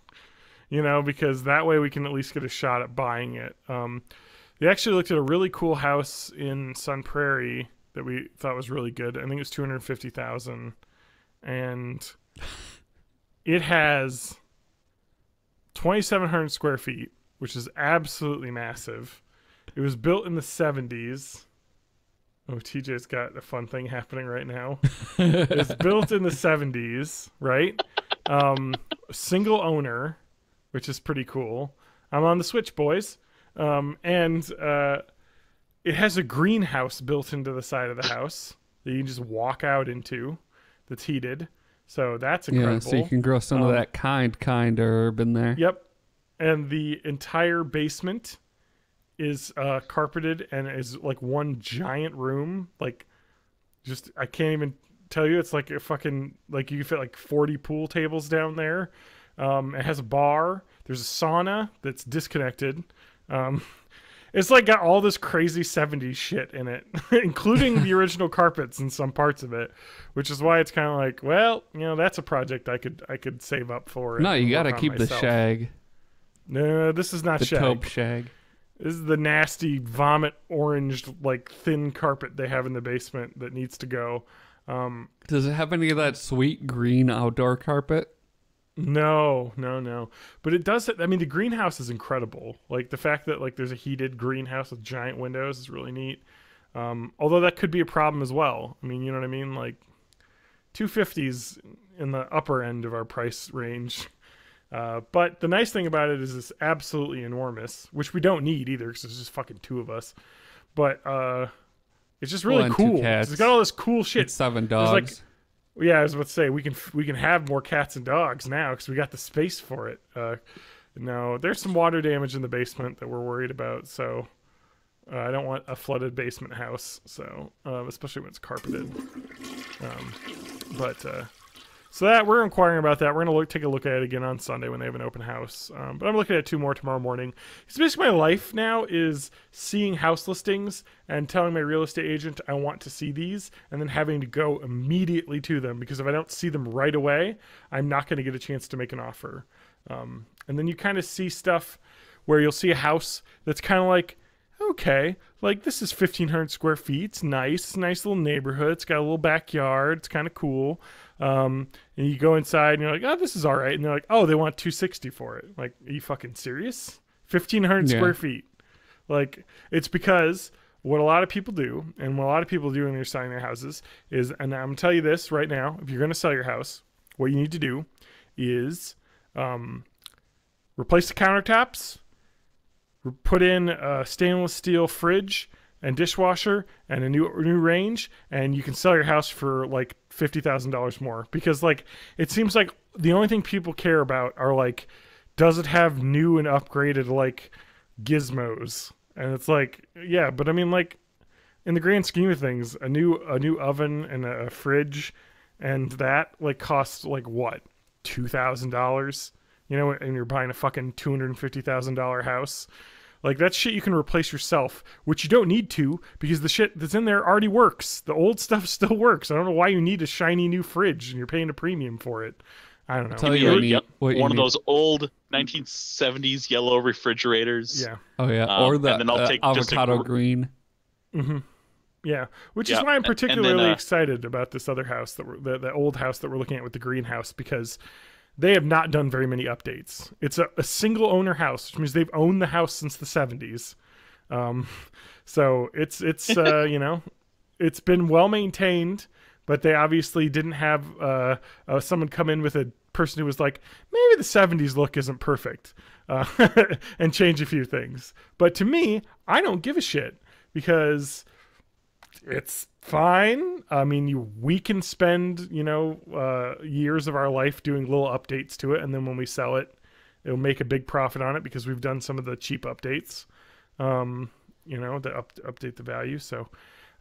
B: You know, because that way we can at least get a shot at buying it. They actually looked at a really cool house in Sun Prairie that we thought was really good. I think it was $250,000, and it has 2,700 square feet, which is absolutely massive. It was built in the 70s. Oh, TJ's got a fun thing happening right now. It's built in the 70s, right? Single owner, which is pretty cool. I'm on the Switch, boys. It has a greenhouse built into the side of the house that you can just walk out into that's heated. So that's incredible.
A: Yeah, so you can grow some of that kind herb in there.
B: Yep. And the entire basement is carpeted and is like one giant room. Like, just, I can't even tell you. It's like a fucking, like you can fit like 40 pool tables down there. It has a bar. There's a sauna that's disconnected. It's like got all this crazy 70s shit in it, including the original carpets in some parts of it, which is why it's kind of like, well, you know, that's a project I could save up for.
A: No, you got to keep the shag.
B: No, this is not
A: the
B: shag.
A: The taupe shag.
B: This is the nasty vomit orange, like thin carpet they have in the basement that needs to go.
A: Does it have any of that sweet green outdoor carpet?
B: No. But it does. I mean, the greenhouse is incredible. Like the fact that like there's a heated greenhouse with giant windows is really neat. Although that could be a problem as well. I mean, you know what I mean? Like 250's in the upper end of our price range. But the nice thing about it is it's absolutely enormous, which we don't need either because there's just fucking two of us. But it's just really cool. It's got all this cool shit.
A: It's 7 dogs.
B: Yeah, I was about to say we can have more cats and dogs now because we got the space for it. No, there's some water damage in the basement that we're worried about, so I don't want a flooded basement house. So especially when it's carpeted. So that we're inquiring about that. We're gonna take a look at it again on Sunday when they have an open house. But I'm looking at 2 more tomorrow morning. It's basically my life now is seeing house listings and telling my real estate agent I want to see these, and then having to go immediately to them because if I don't see them right away, I'm not going to get a chance to make an offer. And then you kind of see stuff where you'll see a house that's kind of like, okay, like this is 1,500 square feet. It's nice little neighborhood. It's got a little backyard. It's kind of cool. And you go inside and you're like, oh, this is all right. And they're like, oh, they want 260 for it. Like, are you fucking serious? 1,500 square feet. Like, it's because what a lot of people do, and what a lot of people do when they're selling their houses is, and I'm gonna tell you this right now, if you're gonna sell your house, what you need to do is replace the countertops, put in a stainless steel fridge and dishwasher and a new range, and you can sell your house for like $50,000 more. Because like it seems like the only thing people care about are like, does it have new and upgraded like gizmos? And it's like, yeah, but I mean like in the grand scheme of things, a new oven and a fridge and that like costs like what, $2,000? You know, and you're buying a fucking $250,000 house. Like, that's shit you can replace yourself, which you don't need to, because the shit that's in there already works. The old stuff still works. I don't know why you need a shiny new fridge and you're paying a premium for it. I don't know.
C: Tell you one of those old 1970s yellow refrigerators.
B: Yeah.
A: Oh, yeah. Or the
C: and then I'll take
A: avocado green.
B: Mm-hmm. Yeah, which is why I'm particularly excited about this other house, the old house that we're looking at with the greenhouse, because they have not done very many updates. It's a single owner house, which means they've owned the house since the 70s. So it's you know, it's been well maintained, but they obviously didn't have someone come in with a person who was like, maybe the 70s look isn't perfect, and change a few things. But to me, I don't give a shit, because it's fine. I mean, we can spend, you know, years of our life doing little updates to it, and then when we sell it, it'll make a big profit on it because we've done some of the cheap updates, you know, that update the value. So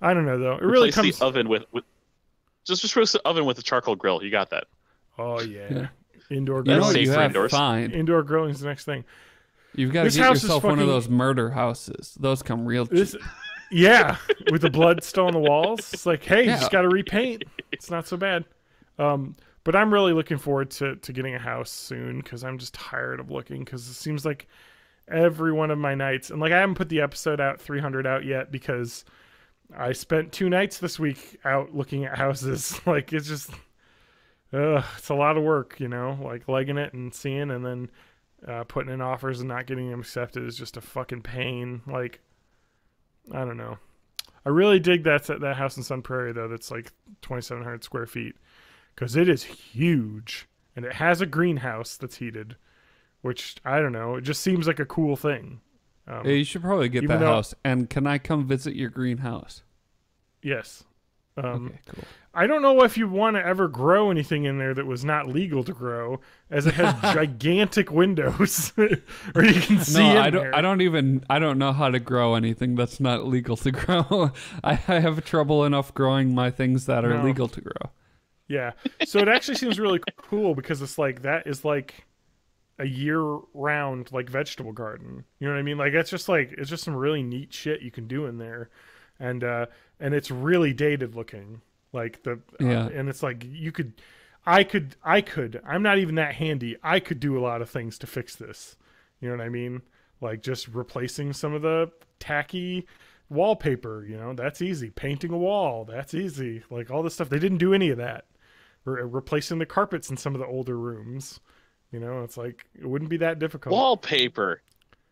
B: I don't know though. It really comes
C: the oven with just replace the oven with a charcoal grill. You got that?
B: Oh yeah. Indoor
A: You know
B: grilling.
A: what you have
C: indoors.
A: fine.
B: Indoor grilling is the next thing.
A: You've got to
B: This
A: get
B: house is
A: yourself one of
B: fucking-
A: those murder houses. Those come real cheap.
B: Yeah, with the blood still on the walls. It's like, hey, you
A: Yeah.
B: just got to repaint. It's not so bad. But I'm really looking forward to getting a house soon, because I'm just tired of looking, because it seems like every one of my nights, and like I haven't put the episode 300 out yet because I spent 2 nights this week out looking at houses. Like, it's just, it's a lot of work, you know, like legging it and seeing, and then putting in offers and not getting them accepted is just a fucking pain. Like, I don't know. I really dig that house in Sun Prairie, though, that's like 2,700 square feet, because it is huge, and it has a greenhouse that's heated, which, I don't know, it just seems like a cool thing.
A: Yeah, you should probably get that house. And can I come visit your greenhouse?
B: Yes.
A: Okay, cool.
B: I don't know if you want to ever grow anything in there that was not legal to grow, as it has gigantic windows, or you can see there.
A: I don't know how to grow anything that's not legal to grow. I have trouble enough growing my things that are legal to grow.
B: Yeah. So it actually seems really cool, because it's like, that is like a year-round like vegetable garden. You know what I mean? Like, it's just some really neat shit you can do in there, and it's really dated looking. Like and it's like I could. I'm not even that handy. I could do a lot of things to fix this. You know what I mean? Like just replacing some of the tacky wallpaper. You know, that's easy. Painting a wall, that's easy. Like all this stuff, they didn't do any of that. Replacing the carpets in some of the older rooms. You know, it's like it wouldn't be that difficult.
C: Wallpaper.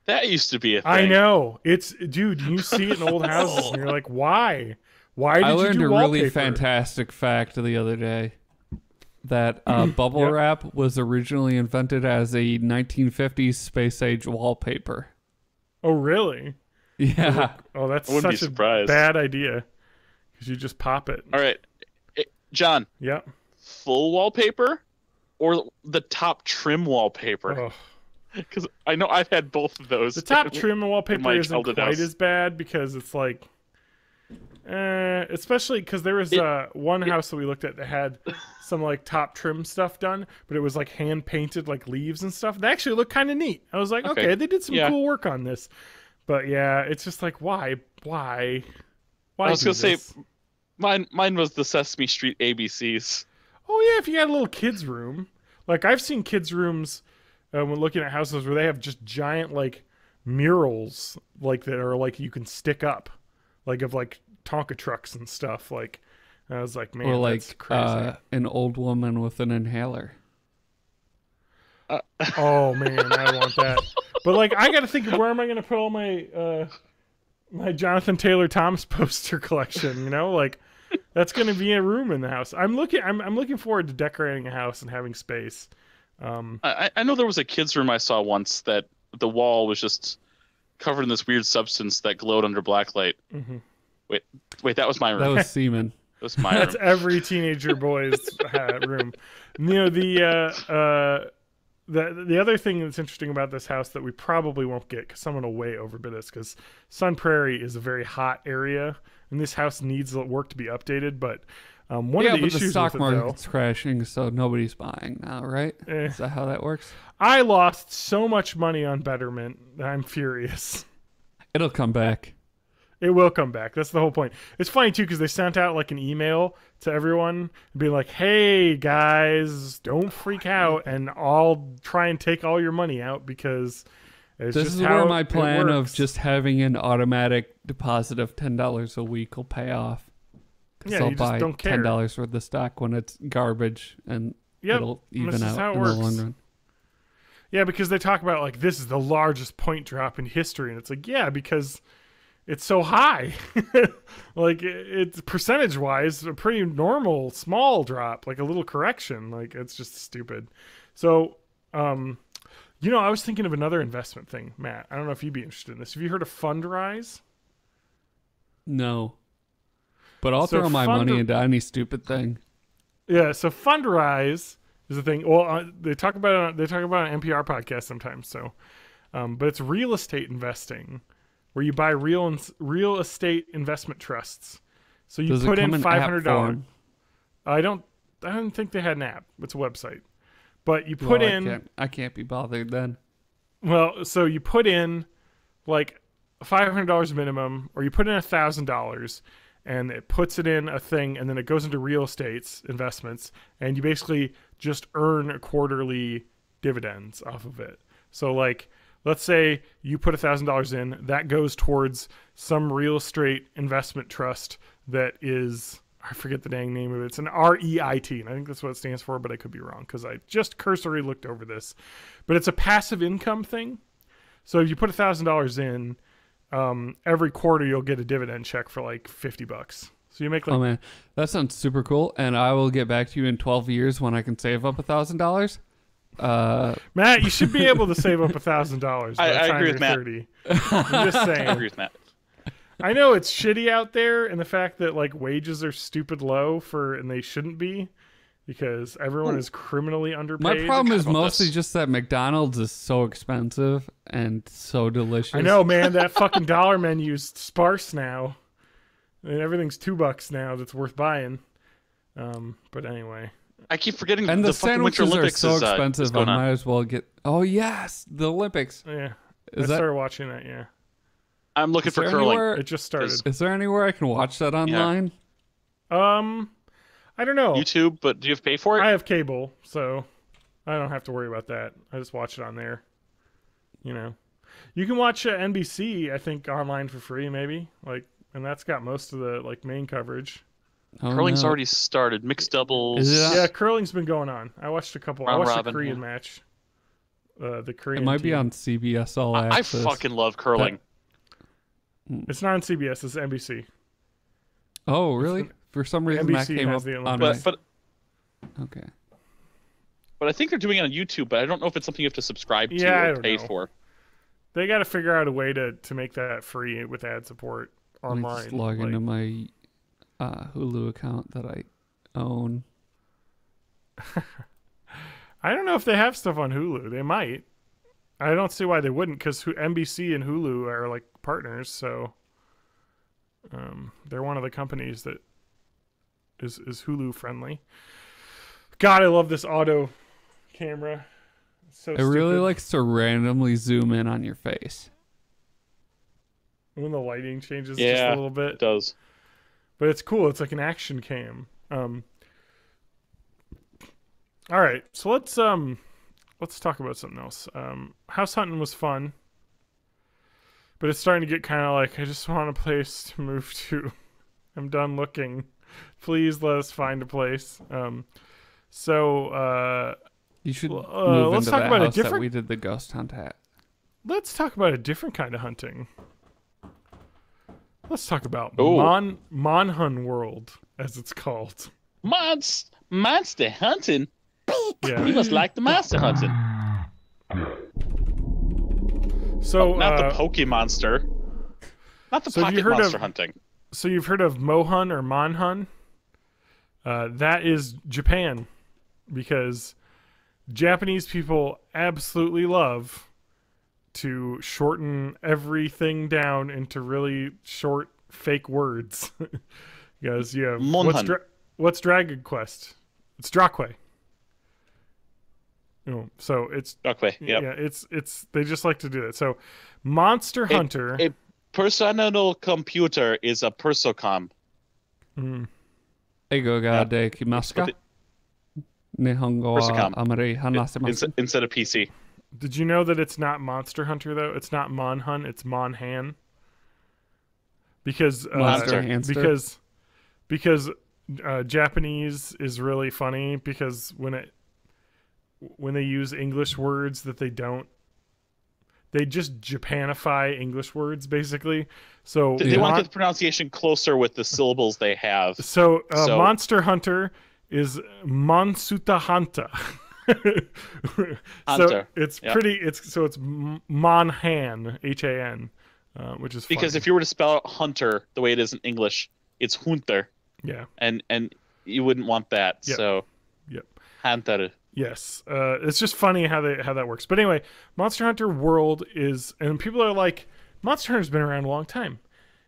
C: That used to be a thing.
B: I know. Dude, you see it in old houses and you're like, why? Why did
A: I learned
B: you do
A: a
B: wallpaper?
A: really fantastic fact the other day, that bubble wrap was originally invented as a 1950s space age wallpaper.
B: Oh, really?
A: Yeah.
B: Oh, that's
C: I wouldn't
B: such
C: be
B: a
C: surprised.
B: bad idea, because you just pop it.
C: All right, John.
B: Yeah.
C: Full wallpaper or the top trim wallpaper?
B: Oh.
C: Because I know I've had both of those.
B: The top trim wallpaper
C: my
B: isn't
C: childhood
B: quite
C: house.
B: as bad, because it's like, especially because there was one house that we looked at that had some like top trim stuff done, but it was like hand painted like leaves and stuff. They actually looked kind of neat. I was like, okay, they did some cool work on this. But yeah, it's just like, why? I was
C: gonna say, mine was the Sesame Street ABCs.
B: Oh yeah, if you had a little kids room, like I've seen kids rooms when looking at houses where they have just giant like murals like that are like you can stick up, like of like Tonka trucks and stuff. Like I was like, man,
A: or like
B: that's crazy.
A: an old woman with an inhaler.
B: Oh man, I want that. But like, I got to think of where am I going to put all my my Jonathan Taylor Thomas poster collection? You know, like that's going to be a room in the house. I'm looking forward to decorating a house and having space.
C: I know there was a kid's room I saw once that the wall was just covered in this weird substance that glowed under black light.
B: Mm-hmm.
C: Wait, that was my room.
A: That was semen.
C: That was my
B: That's
C: room.
B: every teenager boy's room. You know, the other thing that's interesting about this house that we probably won't get because someone will way overbid us because Sun Prairie is a very hot area and this house needs work to be updated. But one of the issues
A: the stock
B: with it,
A: market's crashing, so nobody's buying now, right? Is that how that works?
B: I lost so much money on Betterment that I'm furious.
A: It'll come back.
B: It will come back. That's the whole point. It's funny, too, because they sent out like an email to everyone being like, hey, guys, don't freak out, and I'll try and take all your money out because it's
A: This
B: just
A: is
B: how
A: where my
B: it
A: plan of
B: works.
A: just having an automatic deposit of $10 a week will pay off. Because
B: Yeah,
A: I'll
B: you just
A: buy
B: don't care.
A: $10 worth of stock when it's garbage, and it'll even
B: this is how
A: out
B: it
A: in
B: works.
A: the long run.
B: Yeah, because they talk about like this is the largest point drop in history, and it's like, yeah, because it's so high. Like it's percentage wise a pretty normal small drop, like a little correction. Like it's just stupid. So you know, I was thinking of another investment thing, Matt. I don't know if you'd be interested in this. Have you heard of Fundrise?
A: No. But I'll
B: So
A: throw my money into any stupid thing.
B: Yeah, so Fundrise is the thing. Well, they talk about it on an NPR podcast sometimes. So, but it's real estate investing, where you buy real estate investment trusts. So you
A: Does it
B: put
A: come
B: in
A: in app
B: $500.
A: form?
B: I don't think they had an app. It's a website. But you put
A: Well,
B: in
A: I can't be bothered then.
B: well, so you put in like $500 minimum, or you put in $1,000. And it puts it in a thing, and then it goes into real estate investments, and you basically just earn quarterly dividends off of it. So, like, let's say you put $1,000 in, that goes towards some real estate investment trust that is, I forget the dang name of it. It's an REIT, and I think that's what it stands for, but I could be wrong because I just cursory looked over this. But it's a passive income thing. So if you put $1,000 in, every quarter you'll get a dividend check for like $50. So you make like,
A: Oh man, that sounds super cool. And I will get back to you in 12 years when I can save up $1,000.
B: Matt, you should be able to save up $1,000.
C: I agree with Matt.
B: 30. I'm just saying.
C: I agree with Matt.
B: I know it's shitty out there, and the fact that like wages are stupid low and they shouldn't be, because everyone is criminally underpaid.
A: My problem is
C: about
A: mostly
C: this.
A: just that McDonald's is so expensive and so delicious.
B: I know, man. That fucking dollar menu's sparse now, and everything's $2 now. That's worth buying. But anyway.
C: I keep forgetting
A: And the
C: fucking Winter
A: sandwiches are
C: Olympics
A: so
C: is
A: expensive. I
C: going on.
A: might as well get. Oh yes, the Olympics.
B: Yeah,
A: Is
B: I
A: that?
B: started watching that. Yeah,
C: I'm looking
A: Is
C: for
A: there
C: curling.
A: anywhere-
B: it just started.
A: Is there anywhere I can watch that online?
B: I don't know.
C: YouTube, but do you have to pay for it?
B: I have cable, so I don't have to worry about that. I just watch it on there. You know, you can watch NBC, I think, online for free, maybe. Like, and that's got most of the like main coverage.
A: Oh,
C: Curling's
A: no.
C: already started. Mixed doubles.
A: Is it?
B: Yeah, curling's been going on. I watched a couple. I
C: Round
B: watched
C: robin,
B: a Korean
C: yeah.
B: match. The Korean.
A: It might be
B: team.
A: on CBS All
C: I
A: Access.
C: fucking love curling.
B: It's not on CBS. It's NBC.
A: Oh really? For some reason that
B: NBC
A: came
B: has
A: up
B: the
A: on
B: Olympics.
A: my.
C: But
A: Okay.
C: I think they're doing it on YouTube, but I don't know if it's something you have to subscribe to
B: Yeah, I
C: or
B: don't
C: pay
B: know.
C: for.
B: They got to figure out a way to make that free with ad support
A: Let me
B: online.
A: just log
B: like-
A: into my Hulu account that I own.
B: I don't know if they have stuff on Hulu. They might. I don't see why they wouldn't, because NBC and Hulu are like partners, so they're one of the companies that is Hulu friendly. God, I love this auto camera. It's so
A: It really
B: stupid.
A: likes to randomly zoom in on your face.
B: when the lighting changes just
C: Yeah,
B: a little bit.
C: It does.
B: But it's cool. It's like an action cam. All right, so let's talk about something else. House hunting was fun. but it's starting to get kind of like, I just want a place to move to. I'm done looking. Please let us find a place.
A: You should move
B: let's
A: into
B: talk
A: that
B: about a
A: house that
B: different-
A: we did the ghost hunt at.
B: Let's talk about a different kind of hunting. Let's talk about
C: Ooh.
B: Monhun World, as it's called.
C: Monster hunting.
B: Yeah.
C: You must like the monster hunting.
B: So
C: not the Pokemonster. Not the
B: so have you
C: pocket
B: heard
C: monster
B: of-
C: hunting.
B: So you've heard of Mohun or Monhun? That is Japan, because Japanese people absolutely love to shorten everything down into really short fake words. Because you have
C: Monhun.
B: what's Dragon Quest? It's Drachwe. So it's
C: Okay, yep.
B: yeah, it's they just like to do it. So Monster Hunter.
C: A personal computer is a persocom.
A: Eigo ga dekimasu ka? Nihongo wa
C: Persocom.
A: amari hanasemasu.
C: Instead of PC.
B: Did you know that it's not Monster Hunter though? It's not Monhun. It's Monhan. Because
A: Monster Hamster.
B: because Japanese is really funny, because when they use English words that they just Japanify English words basically. So
C: They want to get the pronunciation closer with the syllables they have.
B: So Monster Hunter is Monsuta Hanta. So it's pretty. It's Monhan, Han, which is
C: because
B: funny.
C: if you were to spell out hunter the way it is in English, it's hunter.
B: Yeah.
C: And you wouldn't want that.
B: Yep.
C: So.
B: Yep.
C: Hunter.
B: Yes. It's just funny how that works. But anyway, Monster Hunter World is, and people are like, Monster Hunter's been around a long time,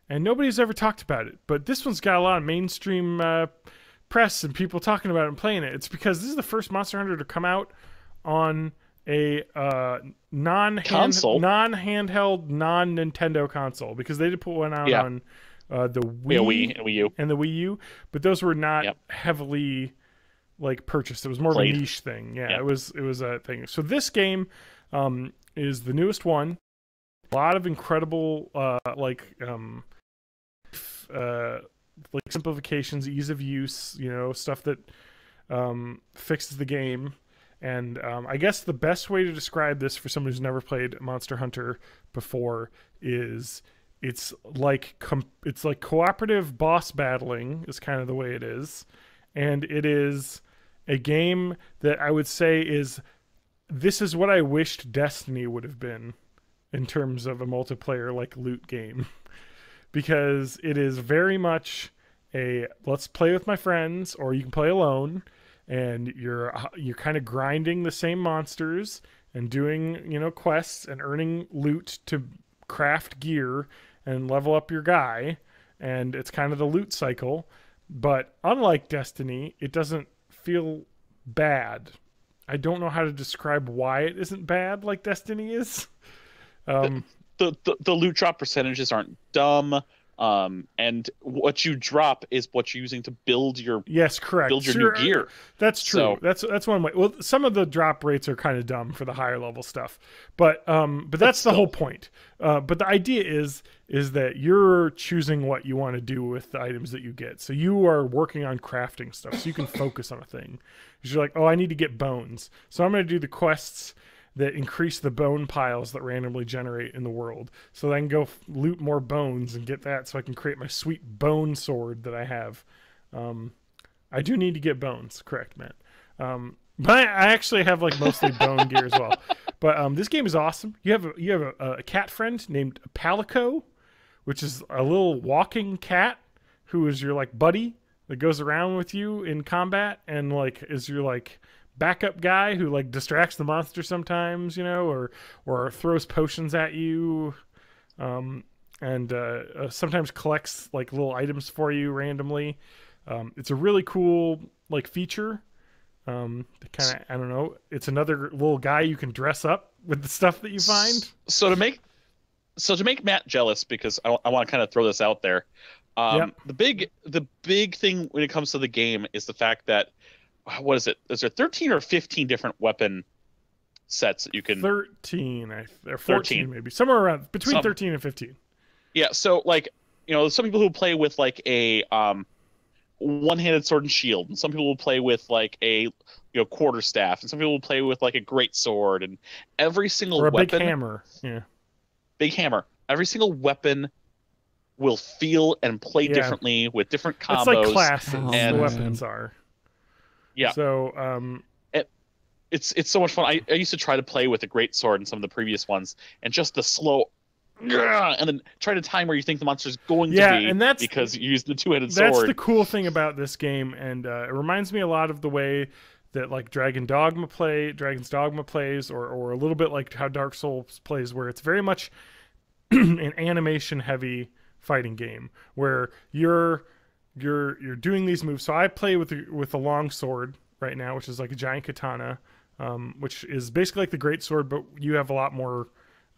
B: and nobody's ever talked about it. But this one's got a lot of mainstream press and people talking about it and playing it. It's because this is the first Monster Hunter to come out on a non-handheld, non-Nintendo console, because they did put one out on the Wii, and the Wii U, but those were not heavily like purchased. It was more of a niche thing. Yeah, it was a thing. So this game is the newest one. A lot of incredible like simplifications, ease of use, stuff that fixes the game. And I guess the best way to describe this for someone who's never played Monster Hunter before is it's like cooperative boss battling is kind of the way it is. And it is a game that I would say this is what I wished Destiny would have been in terms of a multiplayer like loot game. Because it is very much a let's play with my friends, or you can play alone, and you're kind of grinding the same monsters and doing quests and earning loot to craft gear and level up your guy, and it's kind of the loot cycle. But unlike Destiny, it doesn't feel bad. I don't know how to describe why it isn't bad like Destiny is.
C: The loot drop percentages aren't dumb, and what you drop is what you're using to build your new gear.
B: That's true. So, that's one way. Well, some of the drop rates are kind of dumb for the higher level stuff, but that's the whole point. But the idea is that you're choosing what you want to do with the items that you get. So you are working on crafting stuff, so you can focus on a thing. Because you're like, oh, I need to get bones, so I'm going to do the quests that increase the bone piles that randomly generate in the world, so that I can go loot more bones and get that, so I can create my sweet bone sword that I have. I do need to get bones, correct, man. But I actually have like mostly bone gear as well. But this game is awesome. You have a cat friend named Palico, which is a little walking cat who is your like buddy that goes around with you in combat and like is your like backup guy who like distracts the monster sometimes, or throws potions at you, and sometimes collects like little items for you randomly. It's a really cool like feature. Kind of, I don't know. It's another little guy you can dress up with the stuff that you find.
C: So to make Matt jealous, because I want to kind of throw this out there. The big thing when it comes to the game is the fact that, what is it? Is there 13 or 15 different weapon sets that you can.
B: 13, or 14
C: 13.
B: maybe, somewhere around between 13 and 15.
C: Yeah, so like some people who play with like a one-handed sword and shield, and some people will play with like a quarterstaff, and some people will play with like a great sword, and every single
B: or a
C: weapon,
B: big hammer. Yeah,
C: big hammer. Every single weapon will feel and play differently with different combos.
B: It's like classes.
C: And
B: the weapons are.
C: Yeah.
B: So
C: it's so much fun. I used to try to play with a great sword in some of the previous ones, and just the slow, and then try to time where you think the monster's going to be,
B: and that's
C: because you use the two-headed sword.
B: That's the cool thing about this game, and it reminds me a lot of the way that like Dragon's Dogma plays, or a little bit like how Dark Souls plays, where it's very much an animation-heavy fighting game, where you're doing these moves. So I play with a long sword right now, which is like a giant katana, which is basically like the great sword, but you have a lot more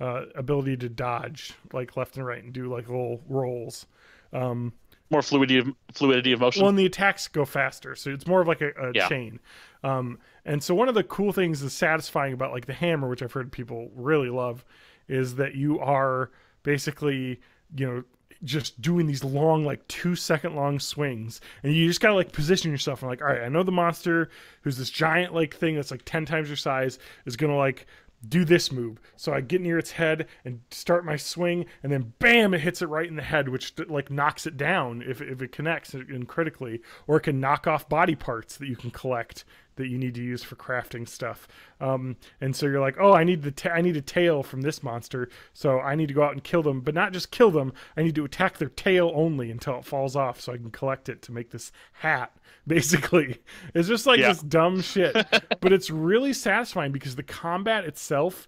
B: ability to dodge like left and right and do like little rolls.
C: More fluidity of motion.
B: Well, and the attacks go faster, so it's more of like a chain. And so one of the cool things that's satisfying about like the hammer, which I've heard people really love, is that you are basically just doing these long, like 2-second long swings, and you just gotta like position yourself and like, all right, I know the monster who's this giant like thing that's like 10 times your size is gonna like do this move, so I get near its head and start my swing, and then bam, it hits it right in the head, which like knocks it down if it connects and critically, or it can knock off body parts that you can collect that you need to use for crafting stuff. And so you're like, oh, I need I need a tail from this monster, so I need to go out and kill them, but not just kill them, I need to attack their tail only until it falls off so I can collect it to make this hat. Basically, it's just like this dumb shit, but it's really satisfying because the combat itself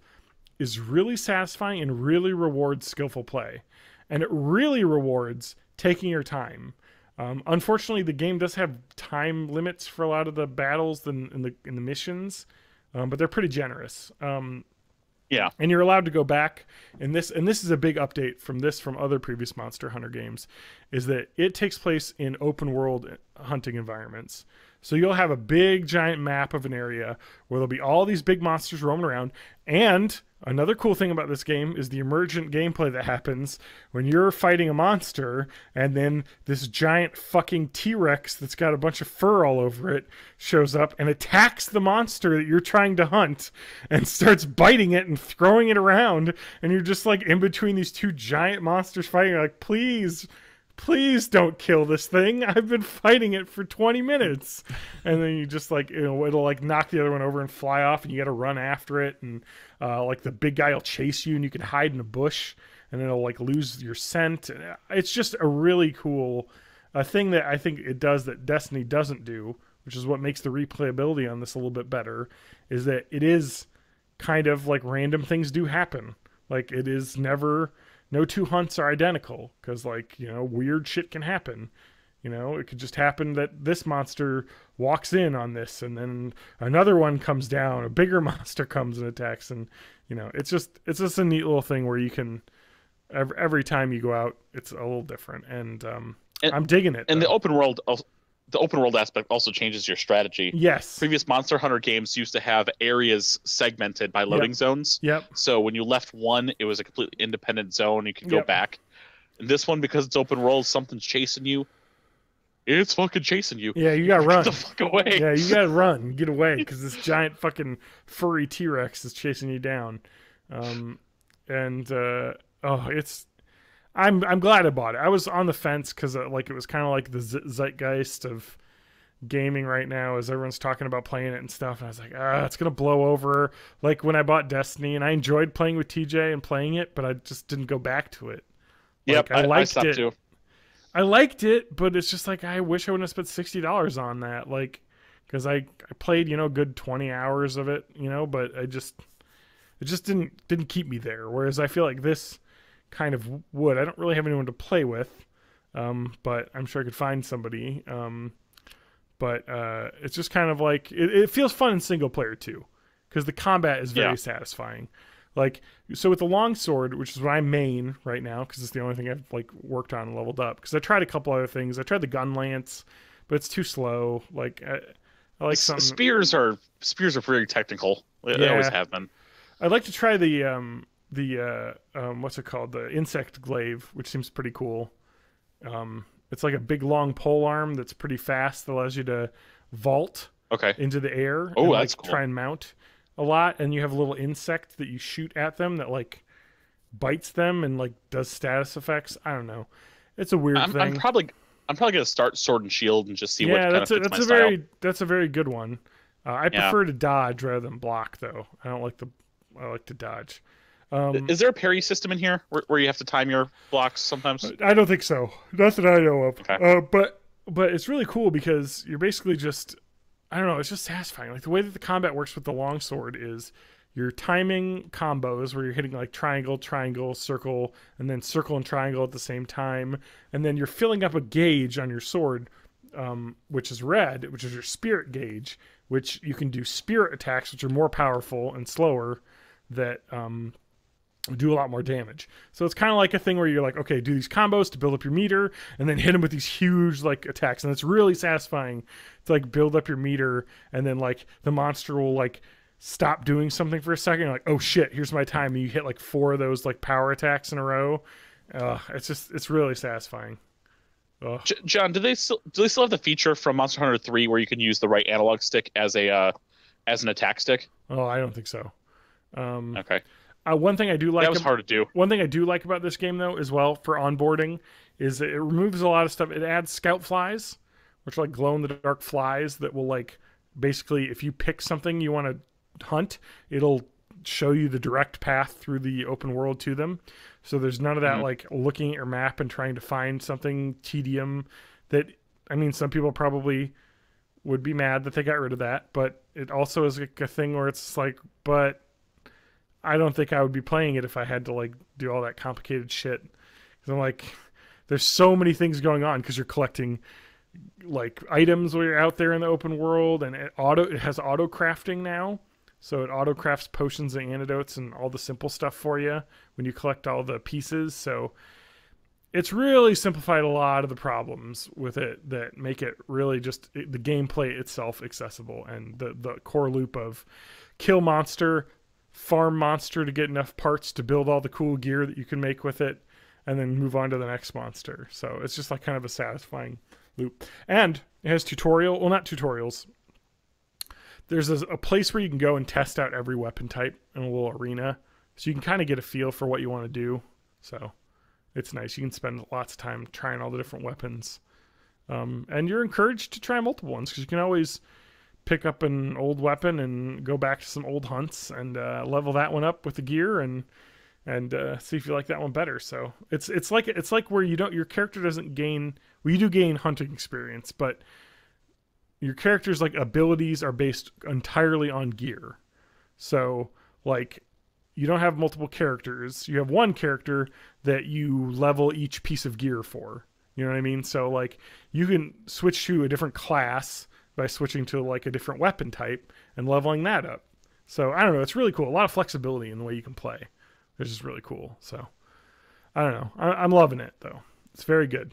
B: is really satisfying and really rewards skillful play, and it really rewards taking your time. Unfortunately, the game does have time limits for a lot of the battles in the missions, but they're pretty generous.
C: Yeah,
B: and you're allowed to go back. And this is a big update from other previous Monster Hunter games, is that it takes place in open world hunting environments. So you'll have a big giant map of an area where there'll be all these big monsters roaming around. And another cool thing about this game is the emergent gameplay that happens when you're fighting a monster, and then this giant fucking T-Rex that's got a bunch of fur all over it shows up and attacks the monster that you're trying to hunt and starts biting it and throwing it around. And you're just like in between these two giant monsters fighting. You're like, please don't kill this thing. I've been fighting it for 20 minutes. And then you just like, it'll like knock the other one over and fly off, and you got to run after it. And like the big guy will chase you, and you can hide in a bush, and it'll like lose your scent. It's just a really cool thing that I think it does that Destiny doesn't do, which is what makes the replayability on this a little bit better, is that it is kind of like random things do happen. Like it is never... No two hunts are identical, because like, weird shit can happen. It could just happen that this monster walks in on this, and then another one comes down, a bigger monster comes and attacks, and it's just a neat little thing where you can every time you go out, it's a little different, and I'm digging it.
C: And the open world aspect also changes your strategy.
B: Yes.
C: Previous Monster Hunter games used to have areas segmented by loading zones.
B: Yep.
C: So when you left one, it was a completely independent zone. You could go back. And this one, because it's open world, something's chasing you. It's fucking chasing you.
B: Yeah, you gotta run.
C: Get the fuck away.
B: Yeah, you gotta run. Get away, because this giant fucking furry T-Rex is chasing you down. I'm glad I bought it. I was on the fence because like it was kind of like the zeitgeist of gaming right now, as everyone's talking about playing it and stuff. And I was like, it's gonna blow over. Like when I bought Destiny, and I enjoyed playing with TJ and playing it, but I just didn't go back to it.
C: Yep,
B: I liked
C: I
B: it
C: too.
B: I liked it, but it's just like I wish I wouldn't have spent $60 on that. Like, because I played a good 20 hours of it, but it just didn't keep me there. Whereas I feel like this kind of would. I don't really have anyone to play with, but I'm sure I could find somebody. But it's just kind of like it feels fun in single player too, because the combat is very satisfying. Like, so with the longsword, which is what I main right now, because it's the only thing I've like worked on and leveled up. Because I tried a couple other things. I tried the gun lance, but it's too slow. Like I like something.
C: Spears are very technical. They always have been.
B: I'd like to try the what's it called? The insect glaive, which seems pretty cool. It's like a big long pole arm that's pretty fast that allows you to vault into the air and
C: that's
B: like
C: cool.
B: try and mount a lot. And you have a little insect that you shoot at them that like bites them and like does status effects. I don't know. It's a weird thing.
C: I'm probably gonna start Sword and Shield and just see what kind of fits my style.
B: That's a very good one. I prefer to dodge rather than block, though. I like to dodge.
C: Is there a parry system in here where you have to time your blocks sometimes?
B: I don't think so. Not that I know of.
C: Okay.
B: But it's really cool because you're basically just, I don't know, it's just satisfying. Like the way that the combat works with the longsword is you're timing combos where you're hitting like triangle, triangle, circle, and then circle and triangle at the same time. And then you're filling up a gauge on your sword, which is red, which is your spirit gauge, which you can do spirit attacks, which are more powerful and slower that do a lot more damage. So it's kind of like a thing where you're like, okay, do these combos to build up your meter and then hit them with these huge like attacks. And it's really satisfying to like build up your meter and then like the monster will like stop doing something for a second. You're like, oh shit, here's my time. And you hit like 4 of those like power attacks in a row. It's really satisfying.
C: John, do they still have the feature from Monster Hunter 3 where you can use the right analog stick as an attack stick?
B: Oh, I don't think so.
C: Okay.
B: One thing I do like
C: that was hard to do.
B: One thing I do like about this game though, as well for onboarding, is that it removes a lot of stuff. It adds scout flies, which are like glow in the dark flies that will like basically, if you pick something you want to hunt, it'll show you the direct path through the open world to them. So there's none of that like looking at your map and trying to find something tedium that, I mean, some people probably would be mad that they got rid of that, but it also is like a thing where it's like, but I don't think I would be playing it if I had to like do all that complicated shit. Because I'm like, there's so many things going on because you're collecting like items while you're out there in the open world, and it has auto crafting now. So it auto crafts potions and antidotes and all the simple stuff for you when you collect all the pieces. So it's really simplified a lot of the problems with it that make it really just the gameplay itself accessible, and the core loop of kill monster, farm monster to get enough parts to build all the cool gear that you can make with it, and then move on to the next monster. So it's just like kind of a satisfying loop. And it has not tutorials. There's a place where you can go and test out every weapon type in a little arena. So you can kind of get a feel for what you want to do. So it's nice. You can spend lots of time trying all the different weapons. And you're encouraged to try multiple ones because you can always pick up an old weapon and go back to some old hunts and level that one up with the gear and see if you like that one better. So it's like where your character doesn't gain. Well, you do gain hunting experience, but your character's like abilities are based entirely on gear. So like you don't have multiple characters. You have one character that you level each piece of gear for. You know what I mean? So like you can switch to a different class by switching to like a different weapon type and leveling that up. So I don't know. It's really cool. A lot of flexibility in the way you can play. It's just really cool. So I don't know. I'm loving it though. It's very good.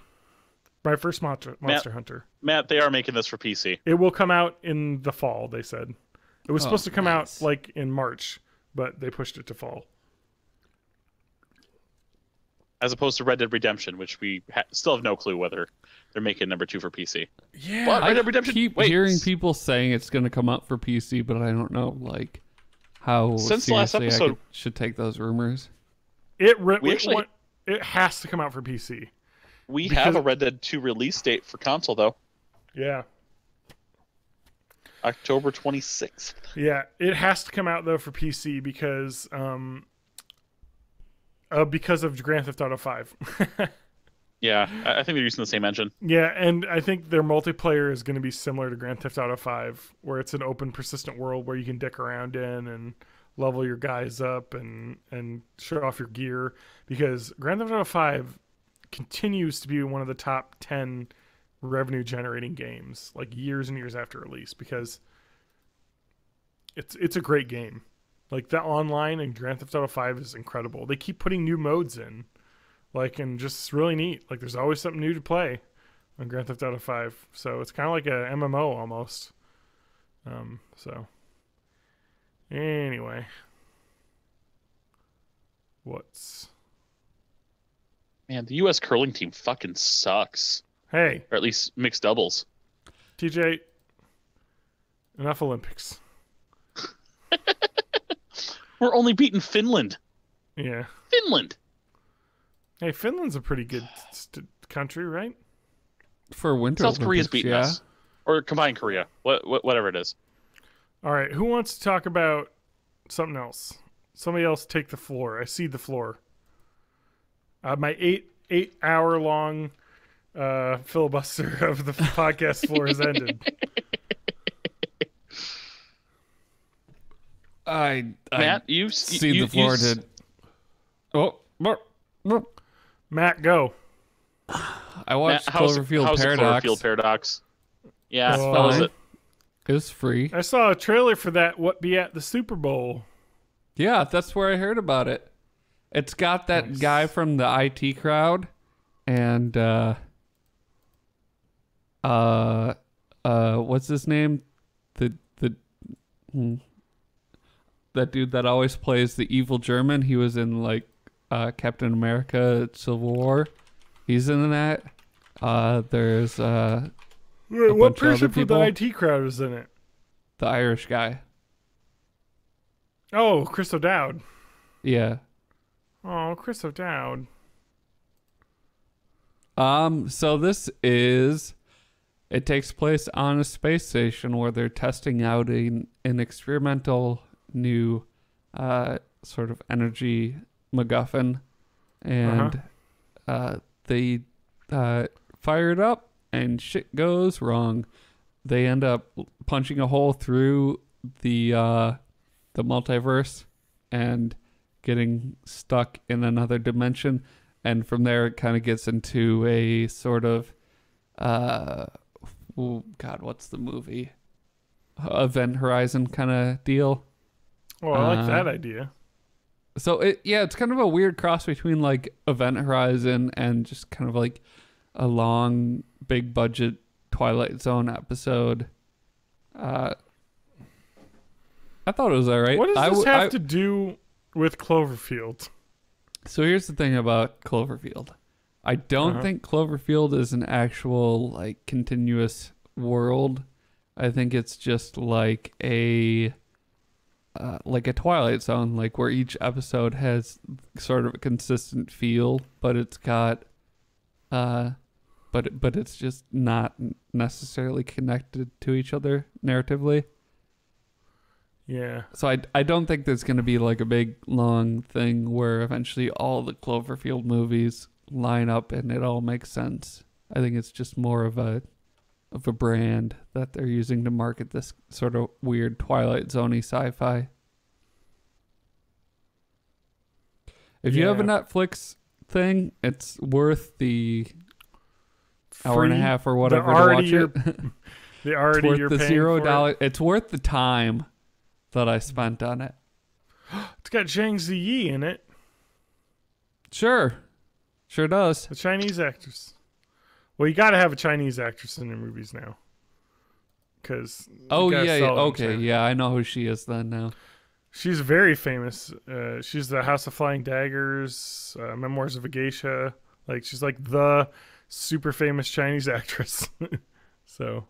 B: My first Monster Hunter.
C: Matt, they are making this for PC.
B: It will come out in the fall, they said. It was supposed to come out like in March, but they pushed it to fall.
C: As opposed to Red Dead Redemption, which we still have no clue whether they're making number 2 for PC.
B: Yeah,
C: but Red Dead Redemption.
A: Keep hearing people saying it's going to come out for PC, but I don't know like how
C: since
A: seriously
C: last episode
A: I should take those rumors.
B: It has to come out for PC.
C: We have a Red Dead 2 release date for console, though.
B: Yeah.
C: October 26th.
B: Yeah, it has to come out, though, for PC because of Grand Theft Auto 5.
C: Yeah, I think they're using the same engine.
B: Yeah, and I think their multiplayer is going to be similar to Grand Theft Auto 5, where it's an open, persistent world where you can dick around in and level your guys up and show off your gear. Because Grand Theft Auto 5 continues to be one of the top 10 revenue-generating games, like years and years after release, because it's a great game. Like, the online in Grand Theft Auto 5 is incredible. They keep putting new modes in. Like, and just really neat. Like, there's always something new to play on Grand Theft Auto 5. So it's kind of like a MMO almost. So, Anyway. What's...
C: Man, the U.S. curling team fucking sucks.
B: Hey.
C: Or at least mixed doubles.
B: TJ, enough Olympics.
C: We're only beating Finland.
B: Yeah.
C: Finland.
B: Hey, Finland's a pretty good country, right?
A: For Winter
C: South Korea's
A: Olympics,
C: beating us. Or combined Korea. Whatever it is.
B: All right, who wants to talk about something else? Somebody else take the floor. I cede the floor. My 8 hour long filibuster of the podcast floor has ended.
C: Matt, you've
A: seen the floor did.
B: Matt, go.
A: I watched
C: how's
A: Cloverfield
C: the
A: Paradox.
C: Cloverfield Paradox? Yeah,
B: Oh.
C: how was it?
A: It was free.
B: I saw a trailer for that. What be at the Super Bowl?
A: Yeah, that's where I heard about it. It's got that guy from the IT crowd, and what's his name? That dude that always plays the evil German. He was in like Captain America: Civil War. He's in that. There's
B: Wait, what person from the IT crowd is in it?
A: The Irish guy.
B: Oh, Chris O'Dowd.
A: Yeah.
B: Oh, Chris O'Dowd.
A: So it takes place on a space station where they're testing out an experimental new sort of energy MacGuffin, and they fire it up and shit goes wrong. They end up punching a hole through the multiverse and getting stuck in another dimension, and from there it kind of gets into a sort of what's the movie? Event Horizon kind of deal.
B: Oh, I like that idea.
A: So it's kind of a weird cross between like Event Horizon and just kind of like a long, big budget Twilight Zone episode. I thought it was alright.
B: What does this have to do with Cloverfield?
A: So here's the thing about Cloverfield. I don't think Cloverfield is an actual like continuous world. I think it's just like a Twilight Zone, like where each episode has sort of a consistent feel, but it's got but it's just not necessarily connected to each other narratively.
B: Yeah.
A: So I don't think there's going to be like a big long thing where eventually all the Cloverfield movies line up and it all makes sense. I think it's just more of a brand that they're using to market this sort of weird Twilight Zone-y sci-fi. If you have a Netflix thing, it's worth the hour and a half or whatever to watch it.
B: The already
A: it's
B: you're
A: worth the
B: paying
A: $0. It's worth the time that I spent on it.
B: It's got Zhang Ziyi in it.
A: Sure does.
B: The Chinese actress. Well, you got to have a Chinese actress in your movies now. Because
A: I know who she is then now.
B: She's very famous. She's the House of Flying Daggers, Memoirs of a Geisha. Like, she's like the super famous Chinese actress. So,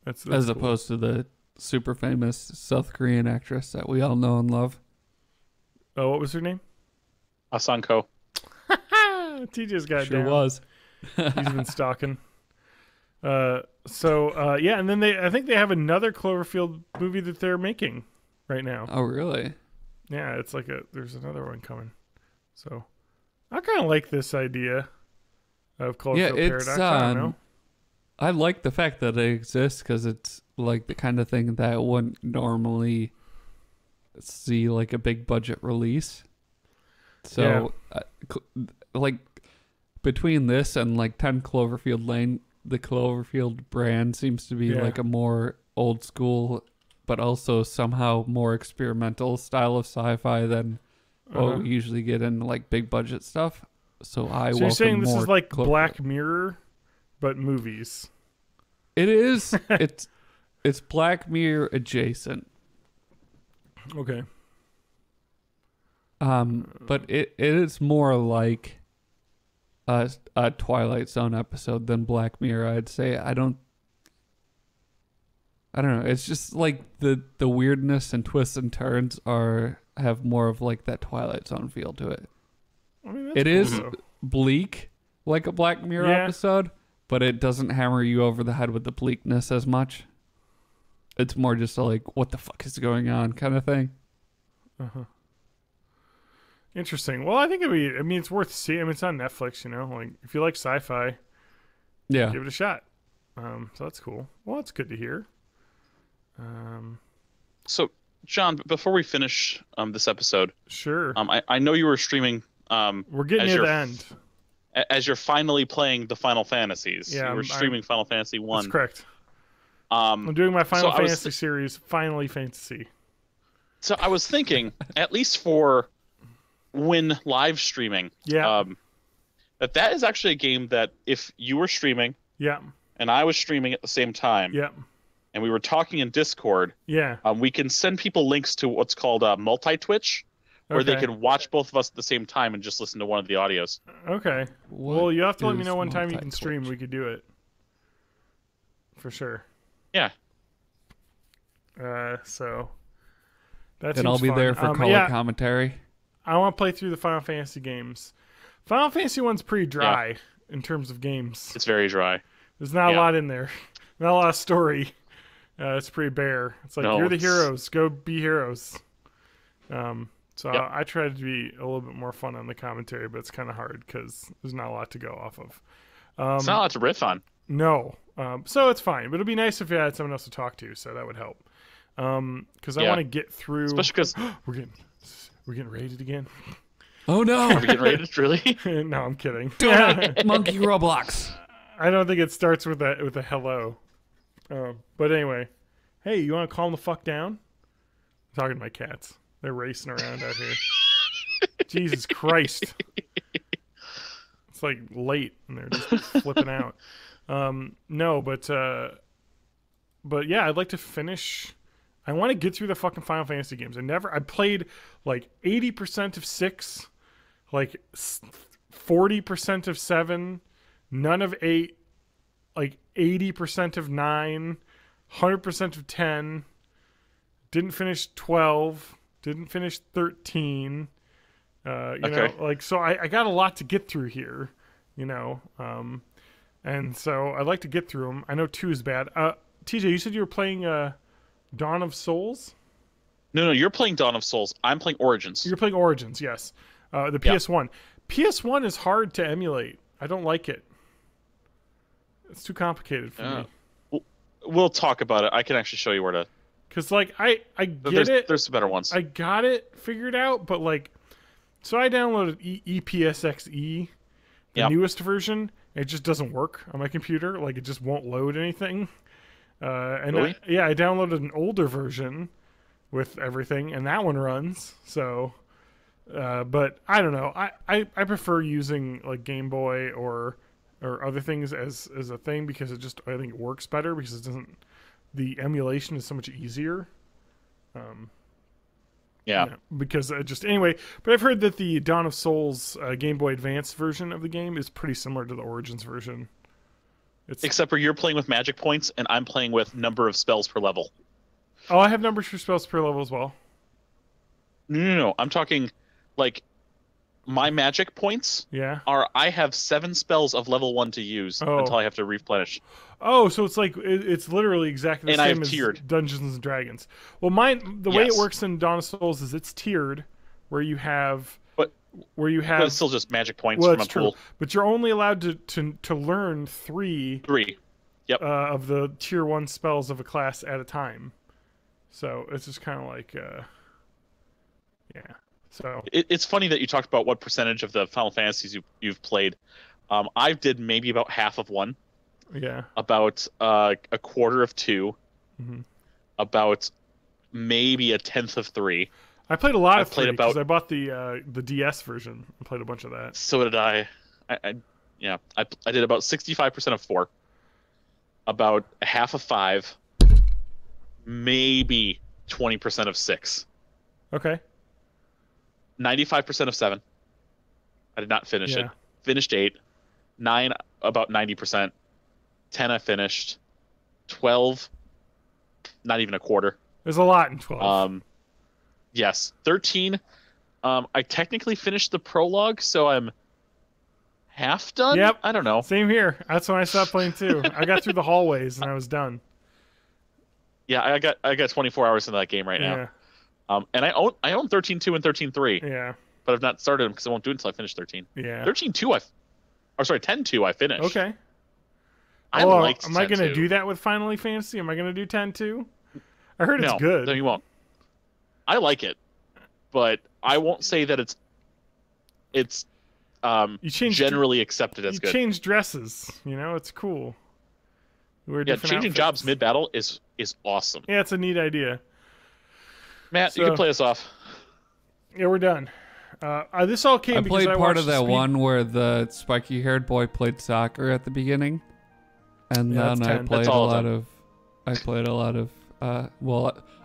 B: that's
A: as
B: cool.
A: opposed to the super famous South Korean actress that we all know and love.
B: Oh, what was her name?
C: Asanko.
B: TJ's got it
A: sure
B: down.
A: was.
B: He's been stalking. And then I think they have another Cloverfield movie that they're making right now.
A: Oh, really?
B: Yeah, it's like there's another one coming. So I kind of like this idea of Cloverfield Paradox. I don't know.
A: I like the fact that it exists because it's like the kind of thing that wouldn't normally see like a big budget release. So, like between this and like 10 Cloverfield Lane, the Cloverfield brand seems to be like a more old school, but also somehow more experimental style of sci-fi than what we usually get in like big budget stuff. So
B: you're saying this is like Black Mirror, but movies?
A: It is. It's Black Mirror adjacent.
B: Okay.
A: But it is more like a Twilight Zone episode than Black Mirror, I'd say. I don't know. It's just like the weirdness and twists and turns have more of like that Twilight Zone feel to it.
B: I mean,
A: It
B: cool,
A: is
B: though.
A: bleak like a Black Mirror episode, but it doesn't hammer you over the head with the bleakness as much. It's more just like, what the fuck is going on kind of thing.
B: Uh-huh. Interesting. Well, I think it's worth seeing. I mean, it's on Netflix, you know. Like, if you like sci-fi,
A: Yeah.
B: give it a shot. So that's cool. Well, that's good to hear.
C: So, John, before we finish this episode,
B: Sure.
C: I know you were streaming.
B: We're getting
C: as
B: near
C: you're
B: the end.
C: As you're finally playing the Final Fantasies.
B: Yeah,
C: you were streaming Final Fantasy 1.
B: That's correct. I'm doing my Final
C: so I was
B: Fantasy series, Finally Fantasy.
C: So I was thinking, at least for when live streaming,
B: Yeah.
C: that is actually a game that if you were streaming
B: Yeah.
C: and I was streaming at the same time,
B: Yeah.
C: and we were talking in Discord,
B: Yeah.
C: we can send people links to what's called multi-Twitch, where they
B: Okay.
C: can watch both of us at the same time and just listen to one of the audios.
B: Okay.
A: What
B: Well, you have to let me
A: is
B: know one time you can stream.
A: multi-Twitch?
B: We could do it. For sure.
C: Yeah.
B: So that
A: Then I'll
B: seems
A: be
B: fun.
A: there for color
B: yeah,
A: commentary.
B: I want to play through the Final Fantasy games. Final Fantasy 1's pretty dry in terms of games.
C: It's very dry.
B: There's not a
C: yeah.
B: lot in there. Not a lot of story. It's pretty bare. It's like,
C: No,
B: you're the
C: it's-
B: heroes. Go be heroes. So
C: Yep.
B: I tried to be a little bit more fun on the commentary, but it's kind of hard because there's not a lot to go off of.
C: It's not a lot to riff on.
B: No. So it's fine. But it'd be nice if you had someone else to talk to, so that would help. Because I
C: Yeah.
B: want to get through.
C: Especially because
B: We're getting raided again.
A: Oh no!
C: we're getting rated, really?
B: No, I'm kidding.
A: Monkey Roblox.
B: I don't think it starts with a hello. But anyway, hey, you want to calm the fuck down? I'm talking to my cats. They're racing around out here. Jesus Christ. It's like late and they're just flipping out. No, but yeah, I'd like to finish. I want to get through the fucking Final Fantasy games. I played like 80% of 6, like 40% of 7, none of 8, like 80% of 9, 100% of 10, didn't finish 12, didn't finish 13. You know, like, so I got a lot to get through here, you know. And so I'd like to get through them. I know 2 is bad. TJ, you said you were playing Dawn of Souls?
C: No, you're playing Dawn of Souls. I'm playing Origins.
B: You're playing Origins, yes. The PS1. PS1 is hard to emulate. I don't like it. It's too complicated for me.
C: We'll talk about it. I can actually show you where to.
B: Because, like, I get it.
C: There's some better ones.
B: I got it figured out, but, like, so I downloaded EPSXE, the newest version. It just doesn't work on my computer. Like, it just won't load anything. And
C: Really?
B: I downloaded an older version with everything, and that one runs. So, but I don't know. I prefer using like Game Boy or other things as a thing because I think it works better because it doesn't. The emulation is so much easier.
C: Yeah.
B: Because anyway, but I've heard that the Dawn of Souls Game Boy Advance version of the game is pretty similar to the Origins version.
C: Except for you're playing with magic points and I'm playing with number of spells per level.
B: Oh, I have numbers for spells per level as well.
C: No. I'm talking like my magic points are I have 7 spells of level 1 to use until I have to replenish.
B: Oh, so it's like it's literally exactly the same as
C: tiered.
B: Dungeons and Dragons. Well, the way it works in Dawn of Souls is it's tiered, where you have
C: but it's still just magic points from a pool.
B: But you're only allowed to learn 3
C: Yep.
B: Of the tier 1 spells of a class at a time. So it's just kind of like So
C: it's funny that you talked about what percentage of the Final Fantasies you've played. I did maybe about half of 1.
B: Yeah.
C: About a quarter of 2.
B: Mm-hmm.
C: About maybe a tenth of 3.
B: I played a lot of 3 because I bought the DS version and played a bunch of that.
C: So did I. I did about 65% of 4. About half of 5. Maybe 20% of 6.
B: Okay.
C: 95% of 7. I did not finish it.
B: Yeah.
C: Finished 8. 9, about 90%. 10, I finished. 12, not even a quarter.
B: There's a lot in 12.
C: Yes. 13, I technically finished the prologue, so I'm half done?
B: Yep.
C: I don't know.
B: Same here. That's when I stopped playing too. I got through the hallways and I was done.
C: Yeah, I got 24 hours into that game right now. And I own 13.2 and 13.3.
B: Yeah.
C: But I've not started them because I won't do it until I finish 13.
B: Yeah.
C: 13.2 10.2 I finished.
B: Okay.
C: I liked 10.2.
B: Am I going to do that with Final Fantasy? Am I going to do 10.2 I heard it's good.
C: No, you won't. I like it, but I won't say that it's generally accepted as good.
B: You change dresses, it's cool.
C: Changing
B: outfits.
C: jobs mid-battle is awesome.
B: Yeah, it's a neat idea.
C: Matt, you can play us off.
B: Yeah, we're done. This all came because I
A: played part of
B: watched
A: that one where the spiky-haired boy played soccer at the beginning, and then I played a lot of.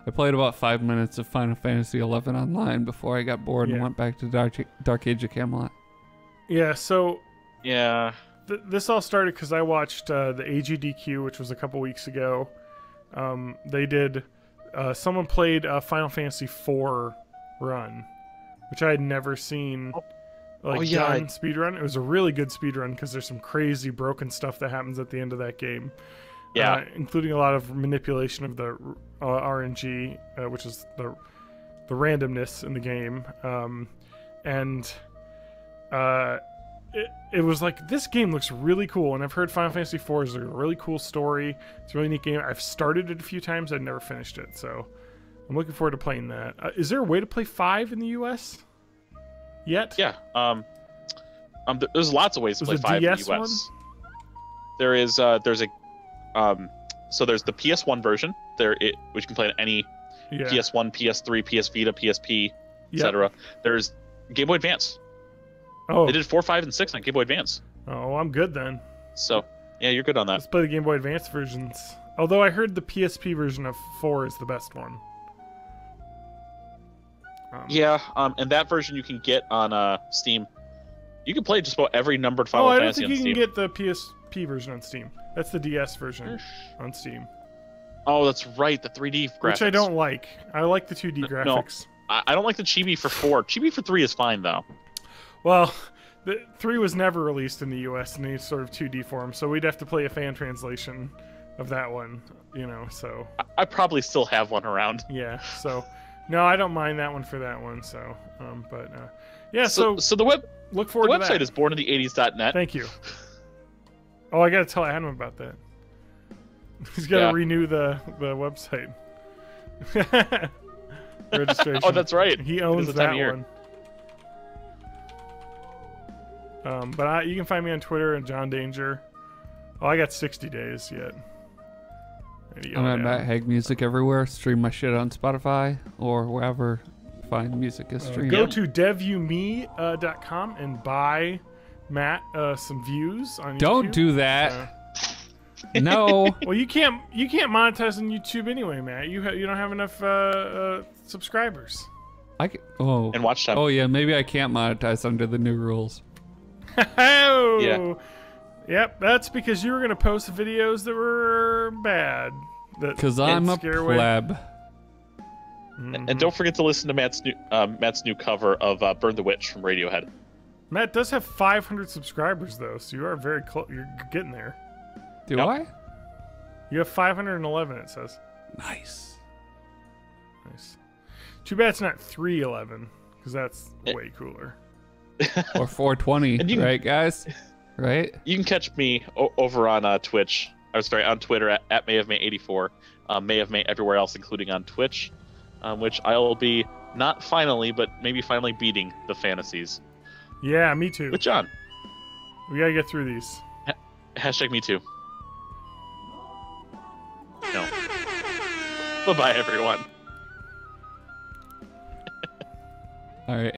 A: I played about 5 minutes of Final Fantasy 11 online before I got bored and went back to Dark Age of Camelot.
B: Yeah, so
C: yeah,
B: this all started because I watched the AGDQ, which was a couple weeks ago. They did. Someone played a Final Fantasy IV run, which I had never seen done speedrun. It was a really good speedrun because there's some crazy broken stuff that happens at the end of that game.
C: Yeah,
B: including a lot of manipulation of the RNG, which is the randomness in the game. It was like, this game looks really cool, and I've heard Final Fantasy IV is a really cool story. It's a really neat game. I've started it a few times. I've never finished it, so I'm looking forward to playing that. Is there a way to play 5 in the US yet?
C: Yeah. There's lots of ways to play 5 in the US. One? There's a so there's the PS1 version which you can play on any PS1, PS3, PS Vita, PSP, etc. There's Game Boy Advance.
B: Oh,
C: they did 4, 5, and 6 on Game Boy Advance.
B: Oh, I'm good then.
C: So yeah, you're good on that.
B: Let's play the Game Boy Advance versions. Although I heard the PSP version of 4 is the best one.
C: And that version you can get on Steam. You can play just about every numbered Final Fantasy on Steam.
B: I don't think you can get the PSP version on Steam. That's the DS version on Steam.
C: Oh, that's right, the 3D graphics.
B: Which I don't like. I like the 2D graphics.
C: No, I don't like the chibi for 4. Chibi for 3 is fine, though.
B: Well, the 3 was never released in the US in any sort of 2D form, so we'd have to play a fan translation of that one, so...
C: I probably still have one around.
B: Yeah, so... No, I don't mind that one for that one, so...
C: So the
B: look forward to that.
C: The website is bornintheeighties.net.
B: Thank you. Oh, I gotta tell Adam about that. He's gotta renew the website. Registration.
C: Oh, that's right.
B: He owns that one. But you can find me on Twitter at John Danger. Oh, I got 60 days yet.
A: I'm at Matt Haig Music everywhere. Stream my shit on Spotify or wherever fine music is streamed.
B: Go to devume.com and buy Matt some views on YouTube.
A: Don't do that. No.
B: Well, you can't monetize on YouTube anyway, Matt. You don't have enough subscribers.
C: And watch time.
A: Oh yeah, maybe I can't monetize under the new rules.
B: Oh.
C: Yeah.
B: Yep, that's because you were gonna post videos that were bad.
A: Because I'm a pleb.
C: And don't forget to listen to Matt's new cover of "Burn the Witch" from Radiohead.
B: Matt does have 500 subscribers though, so you are very close. You're getting there.
A: Do I?
B: You have 511. It says.
A: Nice.
B: Too bad it's not 311, because that's way cooler.
A: Or 420, right, guys? Right?
C: You can catch me over on Twitch. On Twitter at mayofmay84. Mayofmay everywhere else, including on Twitch, which I will be not finally, but maybe finally beating the fantasies.
B: Yeah, me too.
C: With John.
B: We gotta get through these.
C: Hashtag me too. No. Bye-bye, everyone.
A: All right.